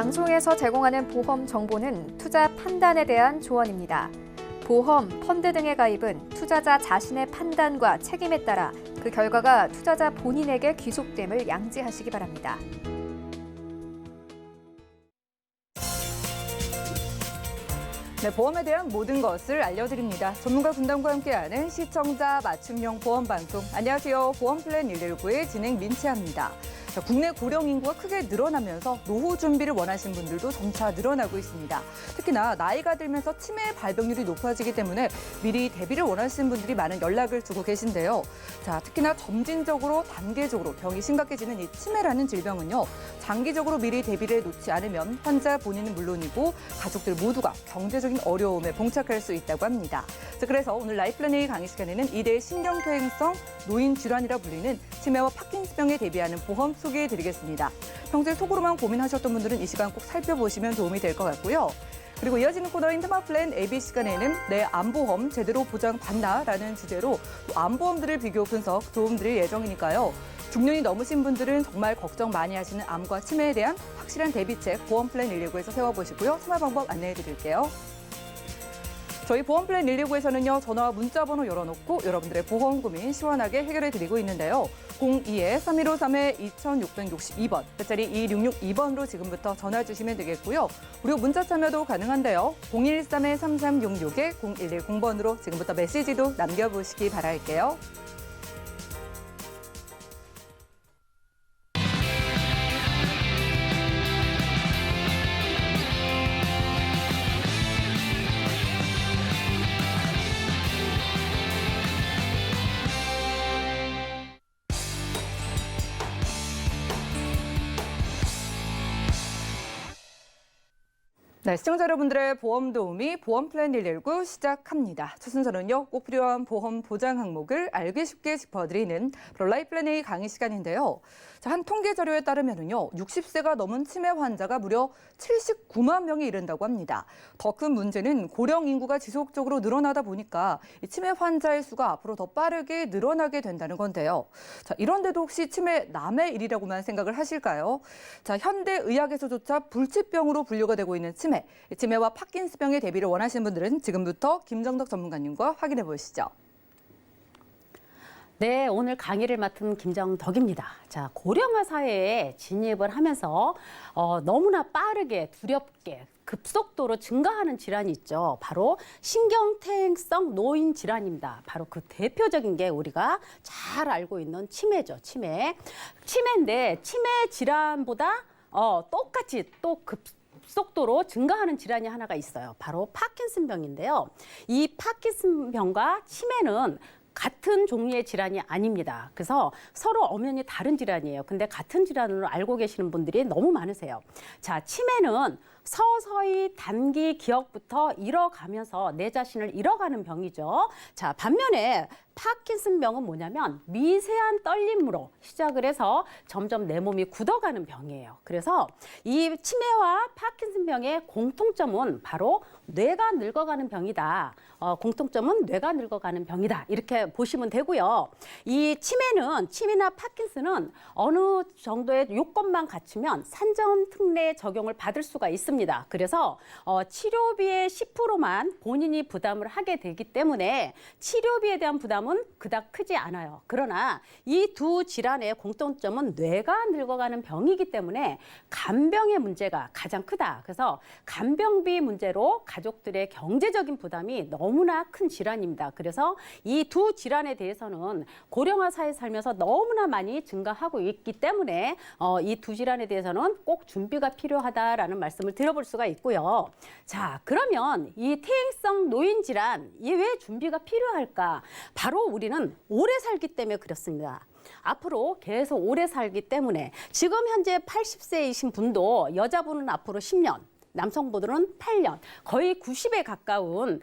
방송에서 제공하는 보험 정보는 투자 판단에 대한 조언입니다. 보험, 펀드 등의 가입은 투자자 자신의 판단과 책임에 따라 그 결과가 투자자 본인에게 귀속됨을 양지하시기 바랍니다. 네, 보험에 대한 모든 것을 알려드립니다. 전문가 군단과 함께하는 시청자 맞춤형 보험 방송. 안녕하세요. 보험플랜 119의 진행 민채합니다. 국내 고령 인구가 크게 늘어나면서 노후 준비를 원하시는 분들도 점차 늘어나고 있습니다. 특히나 나이가 들면서 치매 발병률이 높아지기 때문에 미리 대비를 원하시는 분들이 많은 연락을 주고 계신데요. 자, 특히나 점진적으로 단계적으로 병이 심각해지는 이 치매라는 질병은요. 장기적으로 미리 대비를 놓지 않으면 환자 본인은 물론이고 가족들 모두가 경제적인 어려움에 봉착할 수 있다고 합니다. 자, 그래서 오늘 라이플랜 A 강의 시간에는 2대 신경퇴행성 노인 질환이라 불리는 치매와 파킨슨병에 대비하는 보험 소개해드리겠습니다. 평소에 속으로만 고민하셨던 분들은 이 시간 꼭 살펴보시면 도움이 될 것 같고요. 그리고 이어지는 코너인 테마플랜 AB 시간에는 내 암보험 제대로 보장받나라는 주제로 암보험들을 비교 분석 도움드릴 예정이니까요. 중년이 넘으신 분들은 정말 걱정 많이 하시는 암과 치매에 대한 확실한 대비책 보험플랜 119에서 세워보시고요. 참여 방법 안내해드릴게요. 저희 보험플랜 119에서는요. 전화와 문자 번호 열어놓고 여러분들의 보험 고민 시원하게 해결해드리고 있는데요. 02-3153-2662번, 끝자리 2662번으로 지금부터 전화 주시면 되겠고요. 무료 문자 참여도 가능한데요. 013-3366-0110번으로 지금부터 메시지도 남겨보시기 바랄게요. 네, 시청자 여러분들의 보험 도우미 보험플랜 119 시작합니다. 첫 순서는요, 꼭 필요한 보험 보장 항목을 알기 쉽게 짚어드리는 라이플랜 A 강의 시간인데요. 자, 한 통계 자료에 따르면요, 60세가 넘은 치매 환자가 무려 79만 명에 이른다고 합니다. 더 큰 문제는 고령 인구가 지속적으로 늘어나다 보니까 이 치매 환자의 수가 앞으로 더 빠르게 늘어나게 된다는 건데요. 자, 이런데도 혹시 치매 남의 일이라고만 생각을 하실까요? 자, 현대 의학에서조차 불치병으로 분류가 되고 있는 치매와 파킨슨병의 대비를 원하시는 분들은 지금부터 김정덕 전문가님과 확인해 보시죠. 네, 오늘 강의를 맡은 김정덕입니다. 자, 고령화 사회에 진입을 하면서 너무나 빠르게 두렵게 급속도로 증가하는 질환이 있죠. 바로 신경퇴행성 노인 질환입니다. 바로 그 대표적인 게 우리가 잘 알고 있는 치매죠. 치매인데 치매 질환보다 똑같이 또 급속도로 증가하는 질환이 하나가 있어요. 바로 파킨슨병인데요. 이 파킨슨병과 치매는 같은 종류의 질환이 아닙니다. 그래서 서로 엄연히 다른 질환이에요. 근데 같은 질환으로 알고 계시는 분들이 너무 많으세요. 자, 치매는 서서히 단기 기억부터 잃어가면서 내 자신을 잃어가는 병이죠. 자, 반면에 파킨슨병은 뭐냐면 미세한 떨림으로 시작을 해서 점점 내 몸이 굳어가는 병이에요. 그래서 이 치매와 파킨슨병의 공통점은 바로 뇌가 늙어가는 병이다. 공통점은 뇌가 늙어가는 병이다. 이렇게 보시면 되고요. 이 치매나 파킨슨은 어느 정도의 요건만 갖추면 산전특례 적용을 받을 수가 있습니다. 그래서 치료비의 10%만 본인이 부담을 하게 되기 때문에 치료비에 대한 부담은 그닥 크지 않아요. 그러나 이 두 질환의 공통점은 뇌가 늙어가는 병이기 때문에 간병의 문제가 가장 크다. 그래서 간병비 문제로 가족들의 경제적인 부담이 너무나 큰 질환입니다. 그래서 이 두 질환에 대해서는 고령화 사회에 살면서 너무나 많이 증가하고 있기 때문에 이 두 질환에 대해서는 꼭 준비가 필요하다라는 말씀을 드려볼 수가 있고요. 자, 그러면 이 퇴행성 노인 질환, 이 왜 준비가 필요할까? 바로 우리는 오래 살기 때문에 그렇습니다. 앞으로 계속 오래 살기 때문에 지금 현재 80세이신 분도 여자분은 앞으로 10년, 남성보다는 8년, 거의 90에 가까운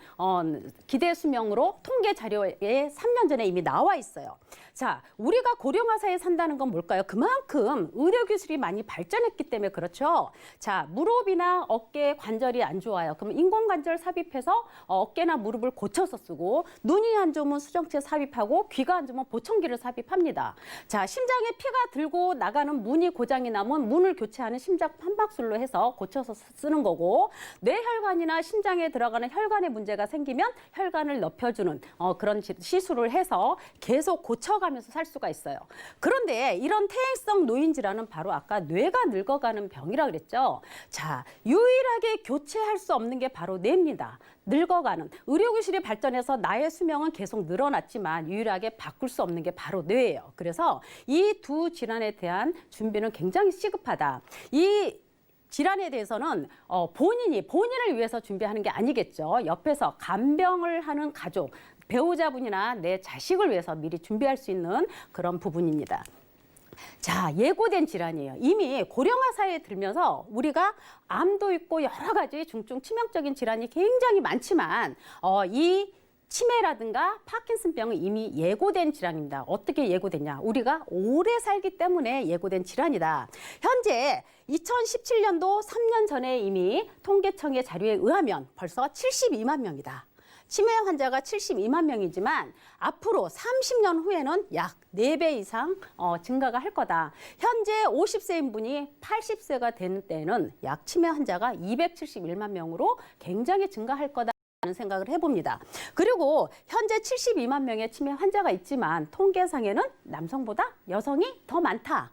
기대 수명으로 통계 자료에 3년 전에 이미 나와 있어요. 자, 우리가 고령화 사회에 산다는 건 뭘까요? 그만큼 의료 기술이 많이 발전했기 때문에 그렇죠. 자, 무릎이나 어깨 관절이 안 좋아요. 그럼 인공관절 삽입해서 어깨나 무릎을 고쳐서 쓰고, 눈이 안 좋으면 수정체 삽입하고, 귀가 안 좋으면 보청기를 삽입합니다. 자, 심장에 피가 들고 나가는 문이 고장이 나면 문을 교체하는 심장 판박술로 해서 고쳐서 쓰는 거고, 뇌혈관이나 심장에 들어가는 혈관에 문제가 생기면 혈관을 넓혀주는 그런 시술을 해서 계속 고쳐가면서 살 수가 있어요. 그런데 이런 퇴행성 노인 질환은 바로 아까 뇌가 늙어가는 병이라 그랬죠. 자, 유일하게 교체할 수 없는 게 바로 뇌입니다. 늙어가는, 의료기술이 발전해서 나의 수명은 계속 늘어났지만 유일하게 바꿀 수 없는 게 바로 뇌예요. 그래서 이 두 질환에 대한 준비는 굉장히 시급하다. 이 질환에 대해서는 본인을 위해서 준비하는 게 아니겠죠. 옆에서 간병을 하는 가족, 배우자분이나 내 자식을 위해서 미리 준비할 수 있는 그런 부분입니다. 자, 예고된 질환이에요. 이미 고령화 사회에 들면서 우리가 암도 있고 여러 가지 중증 치명적인 질환이 굉장히 많지만 이 치매라든가 파킨슨병은 이미 예고된 질환입니다. 어떻게 예고됐냐? 우리가 오래 살기 때문에 예고된 질환이다. 현재 2017년도 3년 전에 이미 통계청의 자료에 의하면 벌써 72만 명이다. 치매 환자가 72만 명이지만 앞으로 30년 후에는 약 4배 이상 증가가 할 거다. 현재 50세인 분이 80세가 되는 때는 약 치매 환자가 271만 명으로 굉장히 증가할 거다. 라는 생각을 해봅니다. 그리고 현재 72만 명의 치매 환자가 있지만 통계상에는 남성보다 여성이 더 많다.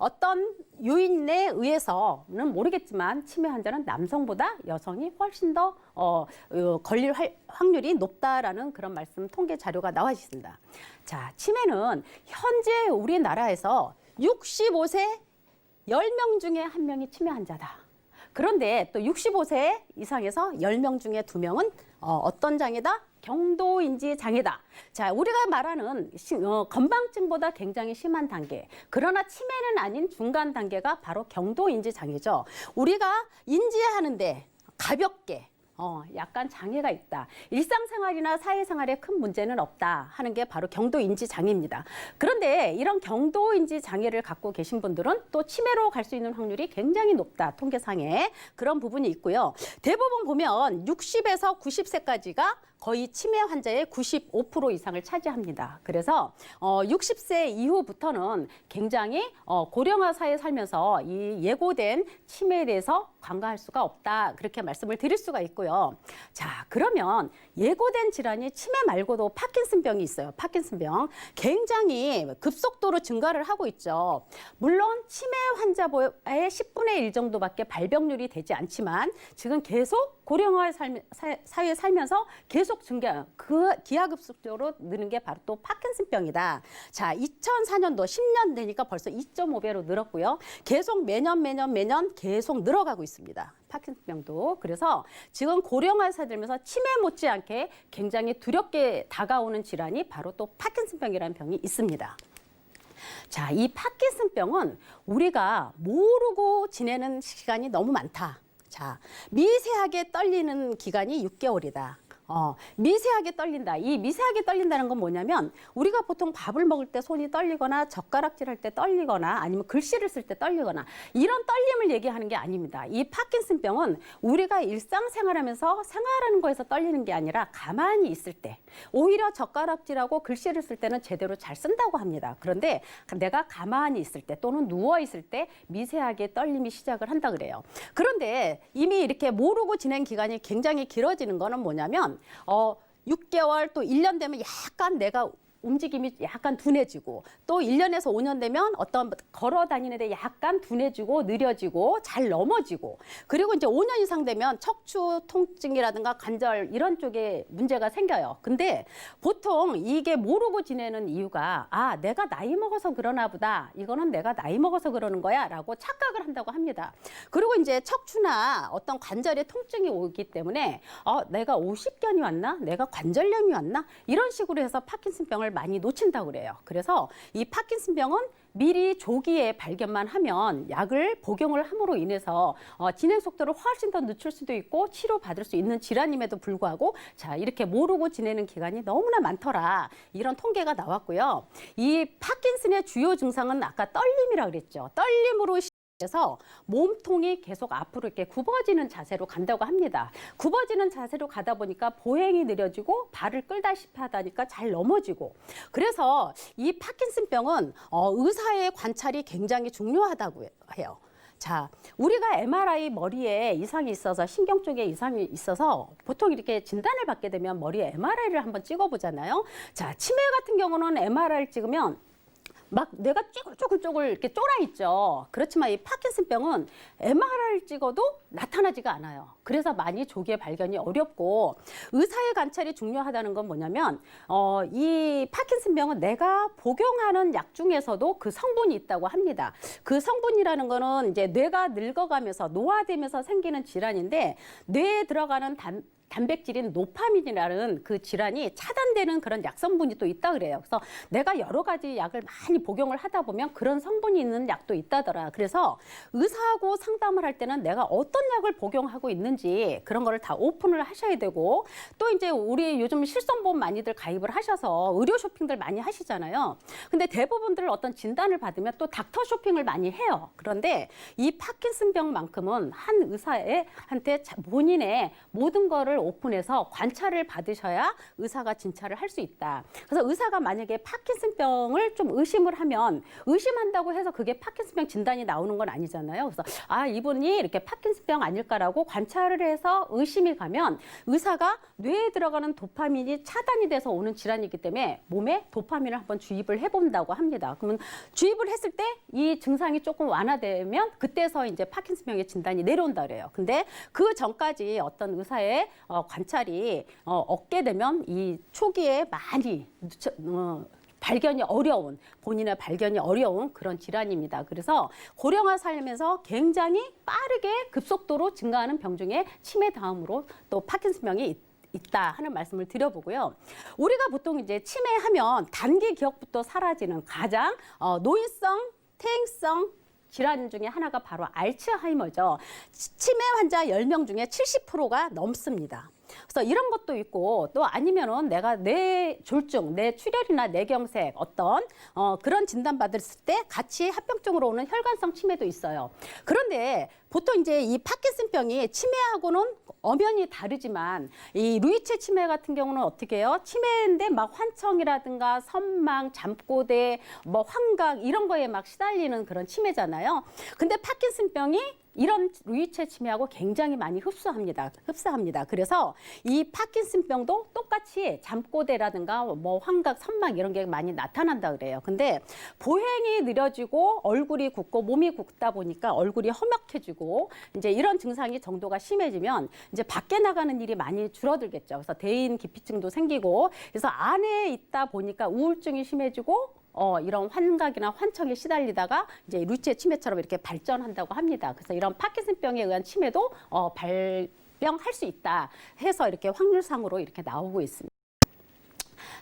어떤 요인에 의해서는 모르겠지만 치매 환자는 남성보다 여성이 훨씬 더 걸릴 확률이 높다라는 그런 말씀 통계 자료가 나와 있습니다. 자, 치매는 현재 우리나라에서 65세 10명 중에 1명이 치매 환자다. 그런데 또 65세 이상에서 10명 중에 2명은 어떤 장애다? 경도인지 장애다. 자, 우리가 말하는 건망증보다 굉장히 심한 단계. 그러나 치매는 아닌 중간 단계가 바로 경도인지 장애죠. 우리가 인지하는데 가볍게 약간 장애가 있다. 일상생활이나 사회생활에 큰 문제는 없다 하는 게 바로 경도인지 장애입니다. 그런데 이런 경도인지 장애를 갖고 계신 분들은 또 치매로 갈 수 있는 확률이 굉장히 높다. 통계상에 그런 부분이 있고요. 대부분 보면 60에서 90세까지가 거의 치매 환자의 95% 이상을 차지합니다. 그래서 60세 이후부터는 굉장히 고령화 사회에 살면서 이 예고된 치매에 대해서 간과할 수가 없다. 그렇게 말씀을 드릴 수가 있고요. 자, 그러면 예고된 질환이 치매 말고도 파킨슨병이 있어요. 파킨슨병. 굉장히 급속도로 증가를 하고 있죠. 물론 치매 환자의 10분의 1 정도밖에 발병률이 되지 않지만 지금 계속 고령화 사회에 살면서 계속 증가, 기하급수적으로 느는 게 바로 또 파킨슨병이다. 자, 2004년도 10년 되니까 벌써 2.5배로 늘었고요. 계속 매년 계속 늘어가고 있습니다. 파킨슨병도. 그래서 지금 고령화 사회 들면서 치매 못지않게 굉장히 두렵게 다가오는 질환이 바로 또 파킨슨병이라는 병이 있습니다. 자, 이 파킨슨병은 우리가 모르고 지내는 시간이 너무 많다. 자, 미세하게 떨리는 기간이 6개월이다. 미세하게 떨린다. 이 미세하게 떨린다는 건 뭐냐면 우리가 보통 밥을 먹을 때 손이 떨리거나 젓가락질 할 때 떨리거나 아니면 글씨를 쓸 때 떨리거나 이런 떨림을 얘기하는 게 아닙니다. 이 파킨슨병은 우리가 일상생활하면서 생활하는 거에서 떨리는 게 아니라 가만히 있을 때 오히려 젓가락질하고 글씨를 쓸 때는 제대로 잘 쓴다고 합니다. 그런데 내가 가만히 있을 때 또는 누워 있을 때 미세하게 떨림이 시작을 한다 그래요. 그런데 이미 이렇게 모르고 지낸 기간이 굉장히 길어지는 거는 뭐냐면 6개월 또 1년 되면 약간 내가 움직임이 약간 둔해지고 또 1년에서 5년 되면 어떤 걸어 다니는데 약간 둔해지고 느려지고 잘 넘어지고 그리고 이제 5년 이상 되면 척추 통증이라든가 관절 이런 쪽에 문제가 생겨요. 근데 보통 이게 모르고 지내는 이유가 내가 나이 먹어서 그러나 보다. 이거는 내가 나이 먹어서 그러는 거야 라고 착각을 한다고 합니다. 그리고 이제 척추나 어떤 관절에 통증이 오기 때문에 내가 오십견이 왔나? 내가 관절염이 왔나? 이런 식으로 해서 파킨슨병을 많이 놓친다고 그래요. 그래서 이 파킨슨병은 미리 조기에 발견만 하면 약을 복용을 함으로 인해서 진행 속도를 훨씬 더 늦출 수도 있고 치료받을 수 있는 질환임에도 불구하고 자 이렇게 모르고 지내는 기간이 너무나 많더라. 이런 통계가 나왔고요. 이 파킨슨의 주요 증상은 아까 떨림이라 그랬죠. 떨림으로 그래서 몸통이 계속 앞으로 이렇게 굽어지는 자세로 간다고 합니다. 굽어지는 자세로 가다 보니까 보행이 느려지고 발을 끌다시피 하다니까 잘 넘어지고 그래서 이 파킨슨병은 의사의 관찰이 굉장히 중요하다고 해요. 자, 우리가 MRI 머리에 이상이 있어서 신경 쪽에 이상이 있어서 보통 이렇게 진단을 받게 되면 머리에 MRI를 한번 찍어보잖아요. 자, 치매 같은 경우는 MRI를 찍으면 막 뇌가 쭈글쭈글 이렇게 쫄아 있죠. 그렇지만 이 파킨슨병은 MRI를 찍어도 나타나지가 않아요. 그래서 많이 조기에 발견이 어렵고 의사의 관찰이 중요하다는 건 뭐냐면 이 파킨슨병은 내가 복용하는 약 중에서도 그 성분이 있다고 합니다. 그 성분이라는 거는 이제 뇌가 늙어가면서 노화되면서 생기는 질환인데 뇌에 들어가는 단백질인 노파민이라는 그 질환이 차단되는 그런 약 성분이 또 있다 그래요. 그래서 내가 여러 가지 약을 많이 복용을 하다 보면 그런 성분이 있는 약도 있다더라. 그래서 의사하고 상담을 할 때는 내가 어떤 약을 복용하고 있는지 그런 거를 다 오픈을 하셔야 되고 또 이제 우리 요즘 실손보험 많이들 가입을 하셔서 의료 쇼핑들 많이 하시잖아요. 근데 대부분들 어떤 진단을 받으면 또 닥터 쇼핑을 많이 해요. 그런데 이 파킨슨병만큼은 한 의사한테 본인의 모든 거를 오픈해서 관찰을 받으셔야 의사가 진찰을 할 수 있다. 그래서 의사가 만약에 파킨슨병을 좀 의심을 하면 의심한다고 해서 그게 파킨슨병 진단이 나오는 건 아니잖아요. 그래서 아 이분이 이렇게 파킨슨병 아닐까라고 관찰을 해서 의심이 가면 의사가 뇌에 들어가는 도파민이 차단이 돼서 오는 질환이기 때문에 몸에 도파민을 한번 주입을 해본다고 합니다. 그러면 주입을 했을 때 이 증상이 조금 완화되면 그때서 이제 파킨슨병의 진단이 내려온다 그래요. 근데 그 전까지 어떤 의사의 관찰이 얻게 되면 이 초기에 많이 발견이 어려운 본인의 발견이 어려운 그런 질환입니다. 그래서 고령화 살면서 굉장히 빠르게 급속도로 증가하는 병 중에 치매 다음으로 또 파킨슨병이 있다 하는 말씀을 드려보고요. 우리가 보통 이제 치매하면 단기 기억부터 사라지는 가장 노인성, 퇴행성 질환 중에 하나가 바로 알츠하이머죠. 치매 환자 10명 중에 70%가 넘습니다. 그래서 이런 것도 있고 또 아니면은 내가 뇌졸중, 뇌출혈이나 뇌경색 어떤 그런 진단 받았을 때 같이 합병증으로 오는 혈관성 치매도 있어요. 그런데 보통 이제 이 파킨슨병이 치매하고는 엄연히 다르지만 이 루이체 치매 같은 경우는 어떻게 해요? 치매인데 막 환청이라든가 선망, 잠꼬대, 뭐 환각 이런 거에 막 시달리는 그런 치매잖아요. 근데 파킨슨병이 이런 루이체 치매하고 굉장히 많이 흡사합니다. 그래서 이 파킨슨병도 똑같이 잠꼬대라든가 뭐 환각, 선망 이런 게 많이 나타난다 그래요. 근데 보행이 느려지고 얼굴이 굽고 몸이 굽다 보니까 얼굴이 험악해지고 이제 이런 증상이 정도가 심해지면 이제 밖에 나가는 일이 많이 줄어들겠죠. 그래서 대인 기피증도 생기고 그래서 안에 있다 보니까 우울증이 심해지고 이런 환각이나 환청에 시달리다가 이제 루이체 치매처럼 이렇게 발전한다고 합니다. 그래서 이런 파킨슨병에 의한 치매도 발병할 수 있다 해서 이렇게 확률상으로 이렇게 나오고 있습니다.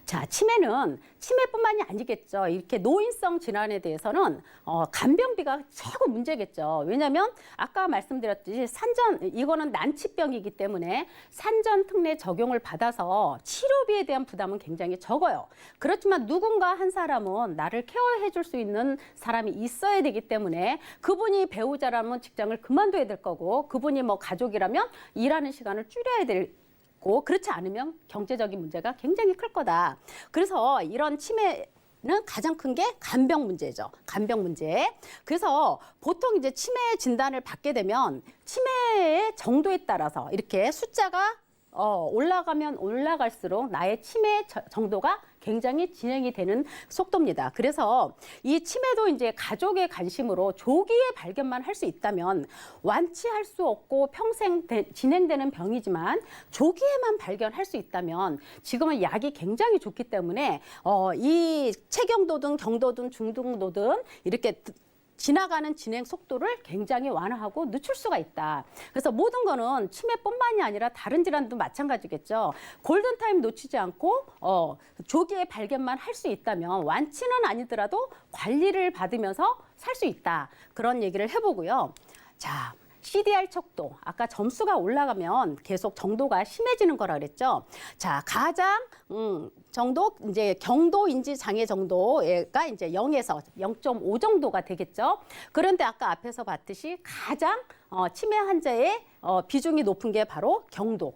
자, 치매는 치매뿐만이 아니겠죠. 이렇게 노인성 질환에 대해서는 간병비가 최고 문제겠죠. 왜냐하면 아까 말씀드렸듯이 이거는 난치병이기 때문에 산전특례 적용을 받아서 치료비에 대한 부담은 굉장히 적어요. 그렇지만 누군가 한 사람은 나를 케어해 줄 수 있는 사람이 있어야 되기 때문에 그분이 배우자라면 직장을 그만둬야 될 거고 그분이 뭐 가족이라면 일하는 시간을 줄여야 될 그렇지 않으면 경제적인 문제가 굉장히 클 거다. 그래서 이런 치매는 가장 큰 게 간병 문제죠. 간병 문제. 그래서 보통 이제 치매 진단을 받게 되면 치매의 정도에 따라서 이렇게 숫자가 올라가면 올라갈수록 나의 치매 정도가 굉장히 진행이 되는 속도입니다. 그래서 이 치매도 이제 가족의 관심으로 조기에 발견만 할 수 있다면 완치할 수 없고 평생 진행되는 병이지만 조기에만 발견할 수 있다면 지금은 약이 굉장히 좋기 때문에 이 체경도든 경도든 중등도든 이렇게 지나가는 진행 속도를 굉장히 완화하고 늦출 수가 있다. 그래서 모든 거는 치매뿐만이 아니라 다른 질환도 마찬가지겠죠. 골든타임 놓치지 않고 조기에 발견만 할 수 있다면 완치는 아니더라도 관리를 받으면서 살 수 있다. 그런 얘기를 해보고요. 자, CDR 척도, 아까 점수가 올라가면 계속 정도가 심해지는 거라 그랬죠. 자, 가장 정도 이제 경도 인지 장애 정도가 이제 0에서 0.5 정도가 되겠죠. 그런데 아까 앞에서 봤듯이 가장 치매 환자의 비중이 높은 게 바로 경도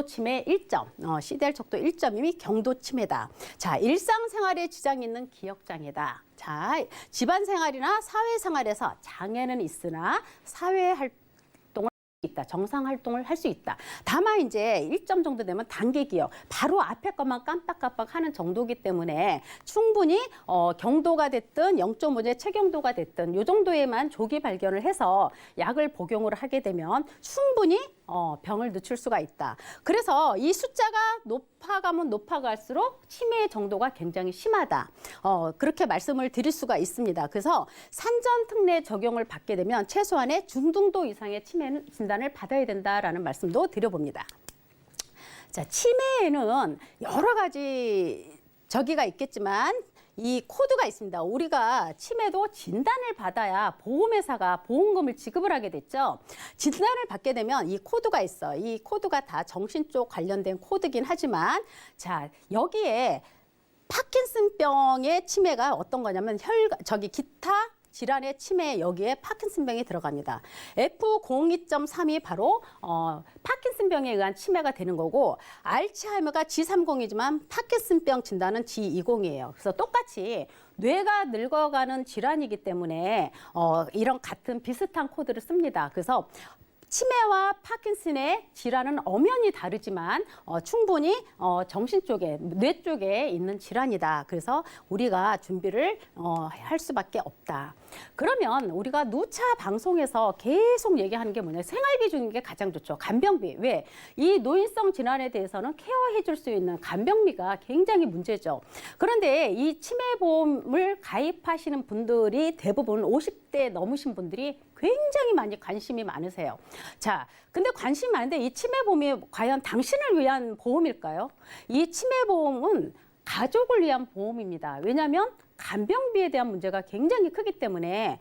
치매 1점, CDR 척도 1점이 경도 치매다. 자, 일상생활에 지장이 있는 기억장애다. 자, 집안 생활이나 사회 생활에서 장애는 있으나 사회 활동을 있다. 정상 활동을 할 수 있다. 다만 이제 1점 정도 되면 단계 기억, 바로 앞에 것만 깜빡깜빡 하는 정도이기 때문에 충분히 경도가 됐든 0.5의 체경도가 됐든 이 정도에만 조기 발견을 해서 약을 복용을 하게 되면 충분히 병을 늦출 수가 있다. 그래서 이 숫자가 높아가면 높아갈수록 치매의 정도가 굉장히 심하다. 그렇게 말씀을 드릴 수가 있습니다. 그래서 산전특례 적용을 받게 되면 최소한의 중등도 이상의 치매 진단을 받아야 된다라는 말씀도 드려봅니다. 자, 치매에는 여러 가지 저기가 있겠지만 이 코드가 있습니다. 우리가 치매도 진단을 받아야 보험회사가 보험금을 지급을 하게 됐죠. 진단을 받게 되면 이 코드가 있어. 이 코드가 다 정신 쪽 관련된 코드긴 하지만 자, 여기에 파킨슨병의 치매가 어떤 거냐면 기타 질환의 치매 여기에 파킨슨병이 들어갑니다. F02.3이 바로 파킨슨병에 의한 치매가 되는 거고 알츠하이머가 G30이지만 파킨슨병 진단은 G20이에요. 그래서 똑같이 뇌가 늙어가는 질환이기 때문에 이런 같은 비슷한 코드를 씁니다. 그래서 치매와 파킨슨의 질환은 엄연히 다르지만 충분히 정신 쪽에, 뇌 쪽에 있는 질환이다. 그래서 우리가 준비를 할 수밖에 없다. 그러면 우리가 누차 방송에서 계속 얘기하는 게 뭐냐? 생활비 주는 게 가장 좋죠. 간병비. 왜? 이 노인성 질환에 대해서는 케어해 줄 수 있는 간병비가 굉장히 문제죠. 그런데 이 치매보험을 가입하시는 분들이 대부분 50대 넘으신 분들이 굉장히 많이 관심이 많으세요. 자, 근데 관심이 많은데 이 치매보험이 과연 당신을 위한 보험일까요? 이 치매보험은 가족을 위한 보험입니다. 왜냐하면 간병비에 대한 문제가 굉장히 크기 때문에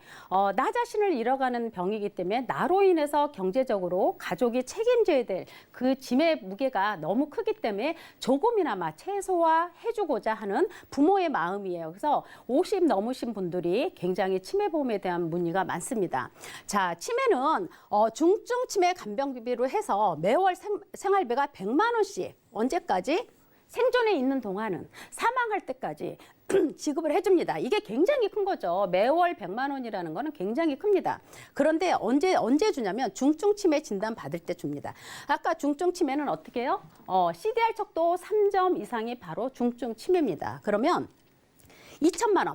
나 자신을 잃어가는 병이기 때문에 나로 인해서 경제적으로 가족이 책임져야 될 그 짐의 무게가 너무 크기 때문에 조금이나마 최소화해주고자 하는 부모의 마음이에요. 그래서 50 넘으신 분들이 굉장히 치매보험에 대한 문의가 많습니다. 자, 치매는 중증 치매 간병비로 해서 매월 생활비가 100만 원씩 언제까지? 생존에 있는 동안은 사망할 때까지 지급을 해줍니다. 이게 굉장히 큰 거죠. 매월 100만 원이라는 거는 굉장히 큽니다. 그런데 언제 주냐면 중증 치매 진단 받을 때 줍니다. 아까 중증 치매는 어떻게 해요? CDR 척도 3점 이상이 바로 중증 치매입니다. 그러면 2천만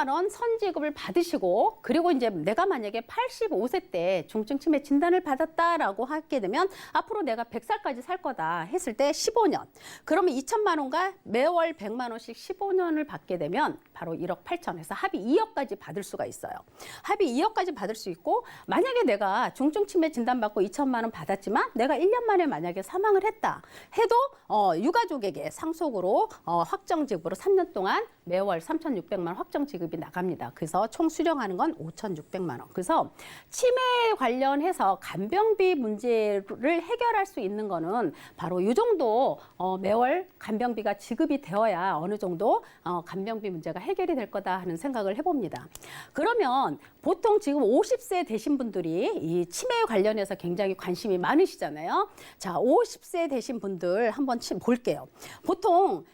원 선지급을 받으시고 그리고 이제 내가 만약에 85세 때 중증 치매 진단을 받았다라고 하게 되면 앞으로 내가 100살까지 살 거다 했을 때 15년. 그러면 2천만 원과 매월 100만 원씩 15년을 받게 되면 바로 1억 8천에서 합의 2억까지 받을 수가 있어요. 합의 2억까지 받을 수 있고 만약에 내가 중증 치매 진단 받고 2천만 원 받았지만 내가 1년 만에 만약에 사망을 했다 해도 유가족에게 상속으로 확정 지급으로 3년 동안 매월 3,600만 원 확정 지급이 나갑니다. 그래서 총 수령하는 건 5,600만 원. 그래서 치매 관련해서 간병비 문제를 해결할 수 있는 거는 바로 이 정도 매월 간병비가 지급이 되어야 어느 정도 간병비 문제가 해결이 될 거다 하는 생각을 해봅니다. 그러면 보통 지금 50세 되신 분들이 이 치매 관련해서 굉장히 관심이 많으시잖아요. 자, 50세 되신 분들 한번 볼게요. 보통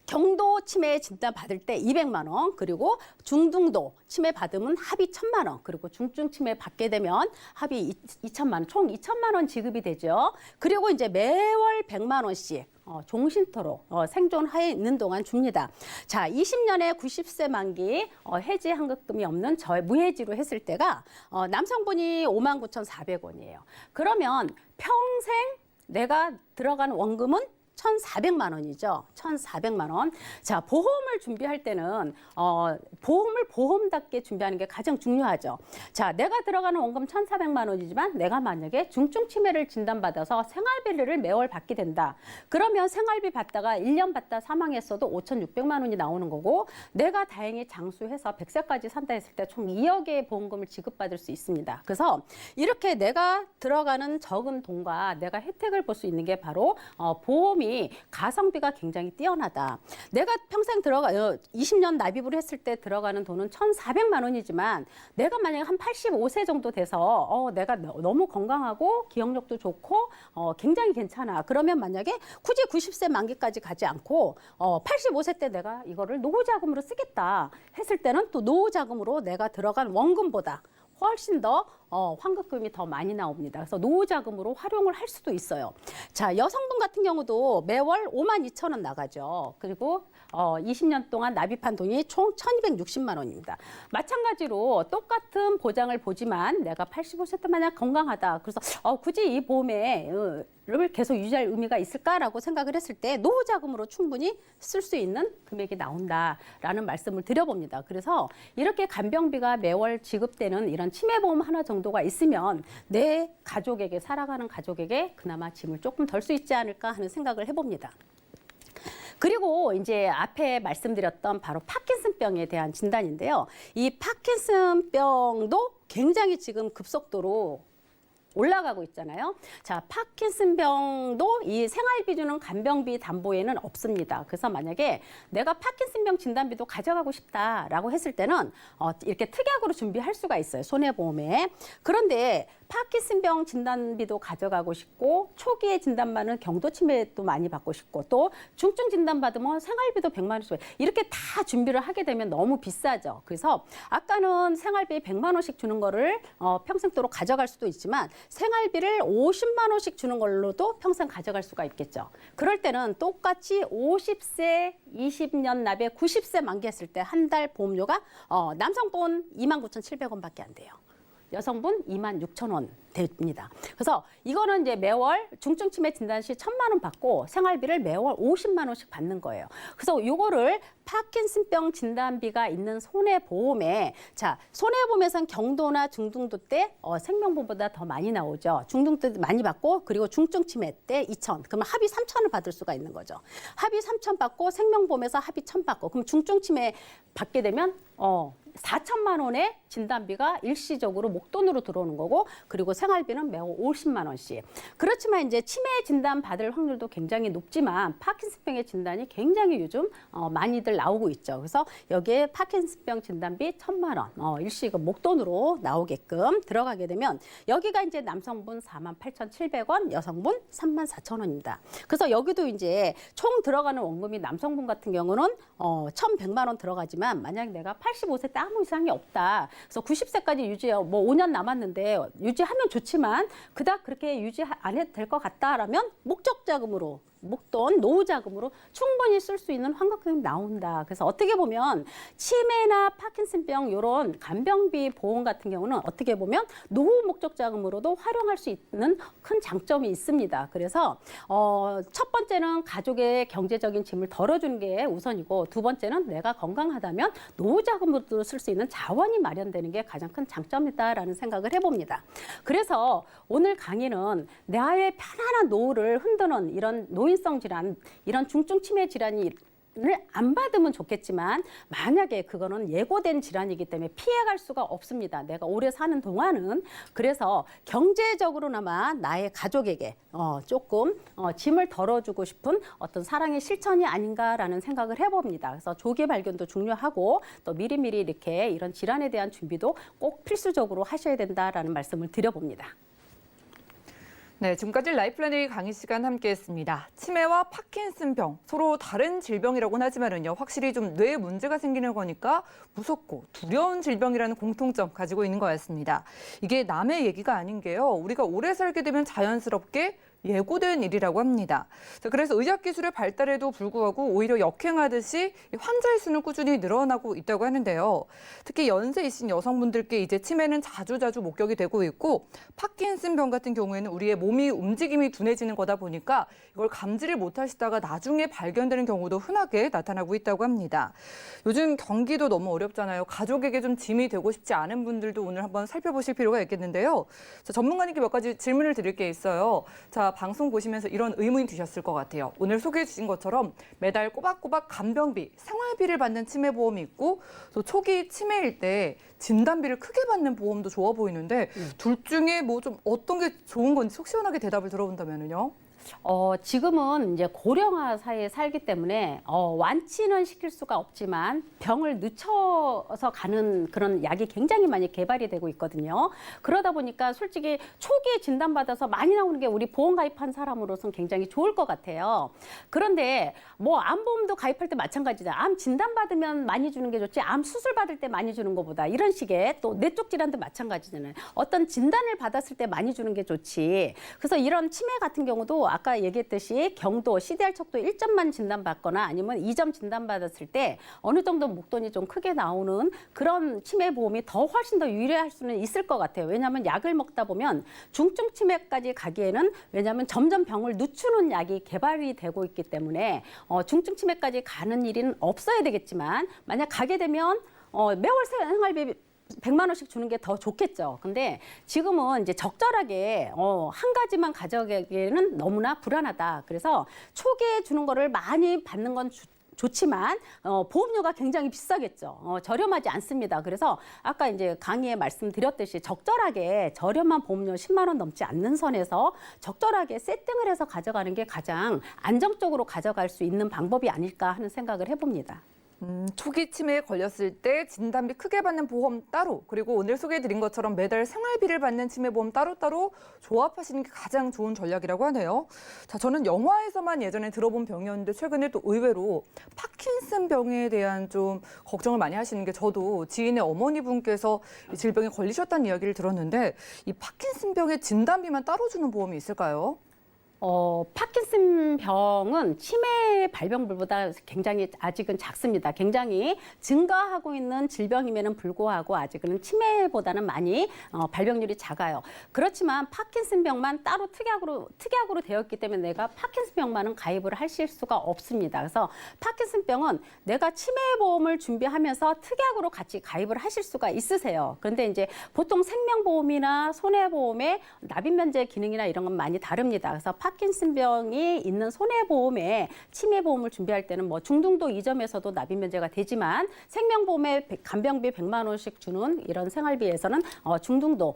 경도 치매 진단 받을 때 200만 원, 그리고 중등도 치매 받으면 합의 1,000만 원, 그리고 중증 치매 받게 되면 합의 2천만 원, 총 2천만 원 지급이 되죠. 그리고 이제 매월 100만 원씩 종신토록 생존하에 있는 동안 줍니다. 자, 20년에 90세 만기 해지 환급금이 없는 무해지로 했을 때가 남성분이 59,400원이에요. 그러면 평생 내가 들어간 원금은 1,400만 원이죠. 1,400만 원. 자, 보험을 준비할 때는 보험을 보험답게 준비하는 게 가장 중요하죠. 자, 내가 들어가는 원금 1,400만 원이지만 내가 만약에 중증 치매를 진단받아서 생활비를 매월 받게 된다. 그러면 생활비 받다가 1년 받다 사망했어도 5,600만 원이 나오는 거고, 내가 다행히 장수해서 100세까지 산다 했을 때 총 2억의 보험금을 지급받을 수 있습니다. 그래서 이렇게 내가 들어가는 적은 돈과 내가 혜택을 볼 수 있는 게 바로 보험이 가성비가 굉장히 뛰어나다. 내가 평생 20년 납입을 했을 때 들어가는 돈은 1,400만 원이지만 내가 만약에 한 85세 정도 돼서 내가 너무 건강하고 기억력도 좋고 굉장히 괜찮아. 그러면 만약에 굳이 90세 만기까지 가지 않고 85세 때 내가 이거를 노후자금으로 쓰겠다 했을 때는 또 노후자금으로 내가 들어간 원금보다 훨씬 더 환급금이 더 많이 나옵니다. 그래서 노후자금으로 활용을 할 수도 있어요. 자, 여성분 같은 경우도 매월 52,000원 나가죠. 그리고 20년 동안 납입한 돈이 총 1,260만 원입니다. 마찬가지로 똑같은 보장을 보지만 내가 85세 때 만약 건강하다. 그래서 굳이 이 보험에 를 계속 유지할 의미가 있을까라고 생각을 했을 때 노후자금으로 충분히 쓸 수 있는 금액이 나온다라는 말씀을 드려봅니다. 그래서 이렇게 간병비가 매월 지급되는 이런 치매보험 하나 정도가 있으면 내 가족에게, 살아가는 가족에게 그나마 짐을 조금 덜 수 있지 않을까 하는 생각을 해봅니다. 그리고 이제 앞에 말씀드렸던 바로 파킨슨병에 대한 진단인데요. 이 파킨슨병도 굉장히 지금 급속도로 올라가고 있잖아요. 자, 파킨슨병도 이 생활비 주는 간병비 담보에는 없습니다. 그래서 만약에 내가 파킨슨병 진단비도 가져가고 싶다라고 했을 때는 이렇게 특약으로 준비할 수가 있어요. 손해보험에. 그런데 파킨슨병 진단비도 가져가고 싶고 초기에 진단받는 경도치매도 많이 받고 싶고 또 중증 진단받으면 생활비도 100만 원씩 이렇게 다 준비를 하게 되면 너무 비싸죠. 그래서 아까는 생활비 100만 원씩 주는 거를 평생도록 가져갈 수도 있지만 생활비를 50만 원씩 주는 걸로도 평생 가져갈 수가 있겠죠. 그럴 때는 똑같이 50세 20년 납에 90세 만기했을 때 한 달 보험료가 남성분 29,700원밖에 안 돼요. 여성분 26,000원 됩니다. 그래서 이거는 이제 매월 중증 치매 진단 시 1,000만 원 받고 생활비를 매월 50만 원씩 받는 거예요. 그래서 요거를 파킨슨병 진단비가 있는 손해보험에 자, 손해보험에선 경도나 중등도 때 생명보험보다 더 많이 나오죠. 중등 때 많이 받고 그리고 중증 치매 때 2,000. 그러면 합의 3,000을 받을 수가 있는 거죠. 합의 3,000 받고 생명보험에서 합의 1,000 받고 그럼 중증 치매 받게 되면 4천만 원의 진단비가 일시적으로 목돈으로 들어오는 거고 그리고 생활비는 매월 50만 원씩. 그렇지만 이제 치매 진단 받을 확률도 굉장히 높지만 파킨슨병의 진단이 굉장히 요즘 많이들 나오고 있죠. 그래서 여기에 파킨슨병 진단비 1,000만 원 일시 목돈으로 나오게끔 들어가게 되면 여기가 이제 남성분 48,700원, 여성분 34,000원입니다. 그래서 여기도 이제 총 들어가는 원금이 남성분 같은 경우는 1,100만 원 들어가지만 만약 내가 85세 때 아무 이상이 없다. 그래서 90세까지 유지해요. 뭐 5년 남았는데 유지하면 좋지만 그닥 그렇게 유지 안 해도 될 것 같다라면 목적 자금으로 목돈, 노후자금으로 충분히 쓸 수 있는 환급금이 나온다. 그래서 어떻게 보면 치매나 파킨슨병 이런 간병비 보험 같은 경우는 어떻게 보면 노후 목적 자금으로도 활용할 수 있는 큰 장점이 있습니다. 그래서 첫 번째는 가족의 경제적인 짐을 덜어주는 게 우선이고 두 번째는 내가 건강하다면 노후자금으로도 쓸 수 있는 자원이 마련되는 게 가장 큰 장점이다라는 생각을 해봅니다. 그래서 오늘 강의는 나의 편안한 노후를 흔드는 이런 노인성 질환, 이런 중증 치매 질환이 안 받으면 좋겠지만 만약에 그거는 예고된 질환이기 때문에 피해갈 수가 없습니다. 내가 오래 사는 동안은. 그래서 경제적으로나마 나의 가족에게 조금 짐을 덜어주고 싶은 어떤 사랑의 실천이 아닌가라는 생각을 해봅니다. 그래서 조기 발견도 중요하고 또 미리미리 이렇게 이런 질환에 대한 준비도 꼭 필수적으로 하셔야 된다라는 말씀을 드려봅니다. 네, 지금까지 라이플래너의 강의 시간 함께했습니다. 치매와 파킨슨병 서로 다른 질병이라고는 하지만은요, 확실히 좀 뇌에 문제가 생기는 거니까 무섭고 두려운 질병이라는 공통점 가지고 있는 것 같습니다. 이게 남의 얘기가 아닌 게요, 우리가 오래 살게 되면 자연스럽게 예고된 일이라고 합니다. 자, 그래서 의학기술의 발달에도 불구하고 오히려 역행하듯이 환자의 수는 꾸준히 늘어나고 있다고 하는데요. 특히 연세 있으신 여성분들께 이제 치매는 자주자주 목격이 되고 있고 파킨슨병 같은 경우에는 우리의 몸이 움직임이 둔해지는 거다 보니까 이걸 감지를 못하시다가 나중에 발견되는 경우도 흔하게 나타나고 있다고 합니다. 요즘 경기도 너무 어렵잖아요. 가족에게 좀 짐이 되고 싶지 않은 분들도 오늘 한번 살펴보실 필요가 있겠는데요. 자, 전문가님께 몇 가지 질문을 드릴 게 있어요. 자, 방송 보시면서 이런 의문이 드셨을 것 같아요. 오늘 소개해 주신 것처럼 매달 꼬박꼬박 간병비, 생활비를 받는 치매보험이 있고 또 초기 치매일 때 진단비를 크게 받는 보험도 좋아 보이는데 둘 중에 뭐 좀 어떤 게 좋은 건지 속 시원하게 대답을 들어본다면요. 지금은 이제 고령화 사회에 살기 때문에 완치는 시킬 수가 없지만 병을 늦춰서 가는 그런 약이 굉장히 많이 개발이 되고 있거든요. 그러다 보니까 솔직히 초기에 진단받아서 많이 나오는 게 우리 보험 가입한 사람으로서는 굉장히 좋을 것 같아요. 그런데 뭐 암보험도 가입할 때 마찬가지다. 암 진단받으면 많이 주는 게 좋지 암 수술 받을 때 많이 주는 것보다 이런 식의 또 뇌쪽 질환도 마찬가지잖아요. 어떤 진단을 받았을 때 많이 주는 게 좋지. 그래서 이런 치매 같은 경우도 아까 얘기했듯이 경도, CDR 척도 1점만 진단받거나 아니면 2점 진단받았을 때 어느 정도 목돈이 좀 크게 나오는 그런 치매 보험이 훨씬 더 유리할 수는 있을 것 같아요. 왜냐하면 약을 먹다 보면 중증 치매까지 가기에는 왜냐하면 점점 병을 늦추는 약이 개발이 되고 있기 때문에 중증 치매까지 가는 일은 없어야 되겠지만 만약 가게 되면 매월 생활비 100만 원씩 주는 게 더 좋겠죠. 근데 지금은 이제 적절하게 한 가지만 가져가기에는 너무나 불안하다. 그래서 초기에 주는 거를 많이 받는 건 좋지만 보험료가 굉장히 비싸겠죠. 저렴하지 않습니다. 그래서 아까 이제 강의에 말씀드렸듯이 적절하게 저렴한 보험료 10만 원 넘지 않는 선에서 적절하게 세팅을 해서 가져가는 게 가장 안정적으로 가져갈 수 있는 방법이 아닐까 하는 생각을 해봅니다. 초기 치매에 걸렸을 때 진단비 크게 받는 보험 따로 그리고 오늘 소개해드린 것처럼 매달 생활비를 받는 치매보험 따로따로 조합하시는 게 가장 좋은 전략이라고 하네요. 자, 저는 영화에서만 예전에 들어본 병이었는데 최근에 또 의외로 파킨슨 병에 대한 좀 걱정을 많이 하시는 게 저도 지인의 어머니분께서 이 질병에 걸리셨다는 이야기를 들었는데 이 파킨슨 병의 진단비만 따로 주는 보험이 있을까요? 파킨슨 병은 치매 발병률보다 굉장히 아직은 작습니다. 굉장히 증가하고 있는 질병임에는 불구하고 아직은 치매보다는 많이 발병률이 작아요. 그렇지만 파킨슨 병만 따로 특약으로 되어 있기 때문에 내가 파킨슨 병만은 가입을 하실 수가 없습니다. 그래서 파킨슨 병은 내가 치매 보험을 준비하면서 특약으로 같이 가입을 하실 수가 있으세요. 그런데 이제 보통 생명보험이나 손해보험의 납입면제 기능이나 이런 건 많이 다릅니다. 그래서 파킨슨병이 있는 손해보험에 치매보험을 준비할 때는 뭐 중등도 2점에서도 납입면제가 되지만 생명보험에 간병비 100만 원씩 주는 이런 생활비에서는 중등도,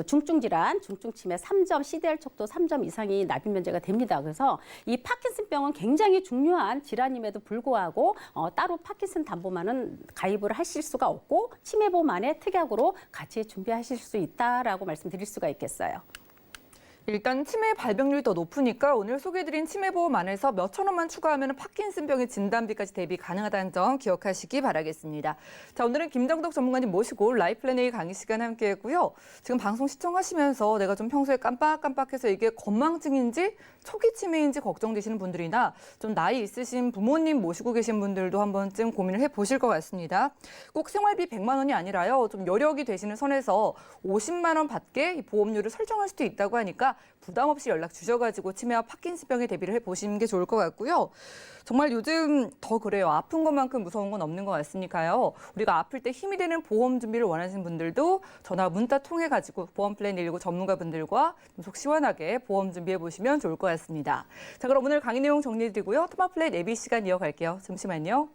중증질환, 중증치매 3점, CDR 척도 3점 이상이 납입면제가 됩니다. 그래서 이 파킨슨병은 굉장히 중요한 질환임에도 불구하고 따로 파킨슨 담보만은 가입을 하실 수가 없고 치매보험 안에 특약으로 같이 준비하실 수 있다라고 말씀드릴 수가 있겠어요. 일단 치매 발병률이 더 높으니까 오늘 소개해드린 치매보험 안에서 몇천 원만 추가하면 파킨슨병의 진단비까지 대비 가능하다는 점 기억하시기 바라겠습니다. 자, 오늘은 김정덕 전문가님 모시고 라이플랜 A 강의 시간 함께했고요. 지금 방송 시청하시면서 내가 좀 평소에 깜빡깜빡해서 이게 건망증인지 초기 치매인지 걱정되시는 분들이나 좀 나이 있으신 부모님 모시고 계신 분들도 한 번쯤 고민을 해보실 것 같습니다. 꼭 생활비 100만 원이 아니라요. 좀 여력이 되시는 선에서 50만 원 받게 이 보험료를 설정할 수도 있다고 하니까 부담 없이 연락 주셔가지고 치매와 파킨슨병에 대비를 해보시는 게 좋을 것 같고요. 정말 요즘 더 그래요. 아픈 것만큼 무서운 건 없는 것 같으니까요. 우리가 아플 때 힘이 되는 보험 준비를 원하시는 분들도 전화 문자 통해가지고 보험 플랜 119 전문가분들과 속 시원하게 보험 준비해 보시면 좋을 것 같습니다. 자, 그럼 오늘 강의 내용 정리해드리고요. 토마 플랜 예비 시간 이어갈게요. 잠시만요.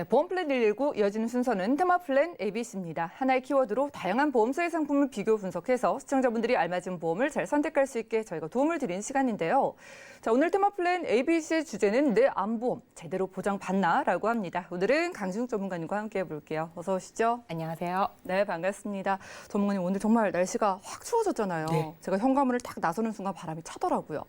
네, 보험 플랜 119 이어지는 순서는 테마 플랜 ABC입니다. 하나의 키워드로 다양한 보험사의 상품을 비교 분석해서 시청자분들이 알맞은 보험을 잘 선택할 수 있게 저희가 도움을 드리는 시간인데요. 자, 오늘 테마 플랜 ABC의 주제는 내 암보험 제대로 보장받나라고 합니다. 오늘은 강진욱 전문가님과 함께 해볼게요. 어서 오시죠. 안녕하세요. 네, 반갑습니다. 전문가님, 오늘 정말 날씨가 확 추워졌잖아요. 네. 제가 현관문을 딱 나서는 순간 바람이 차더라고요.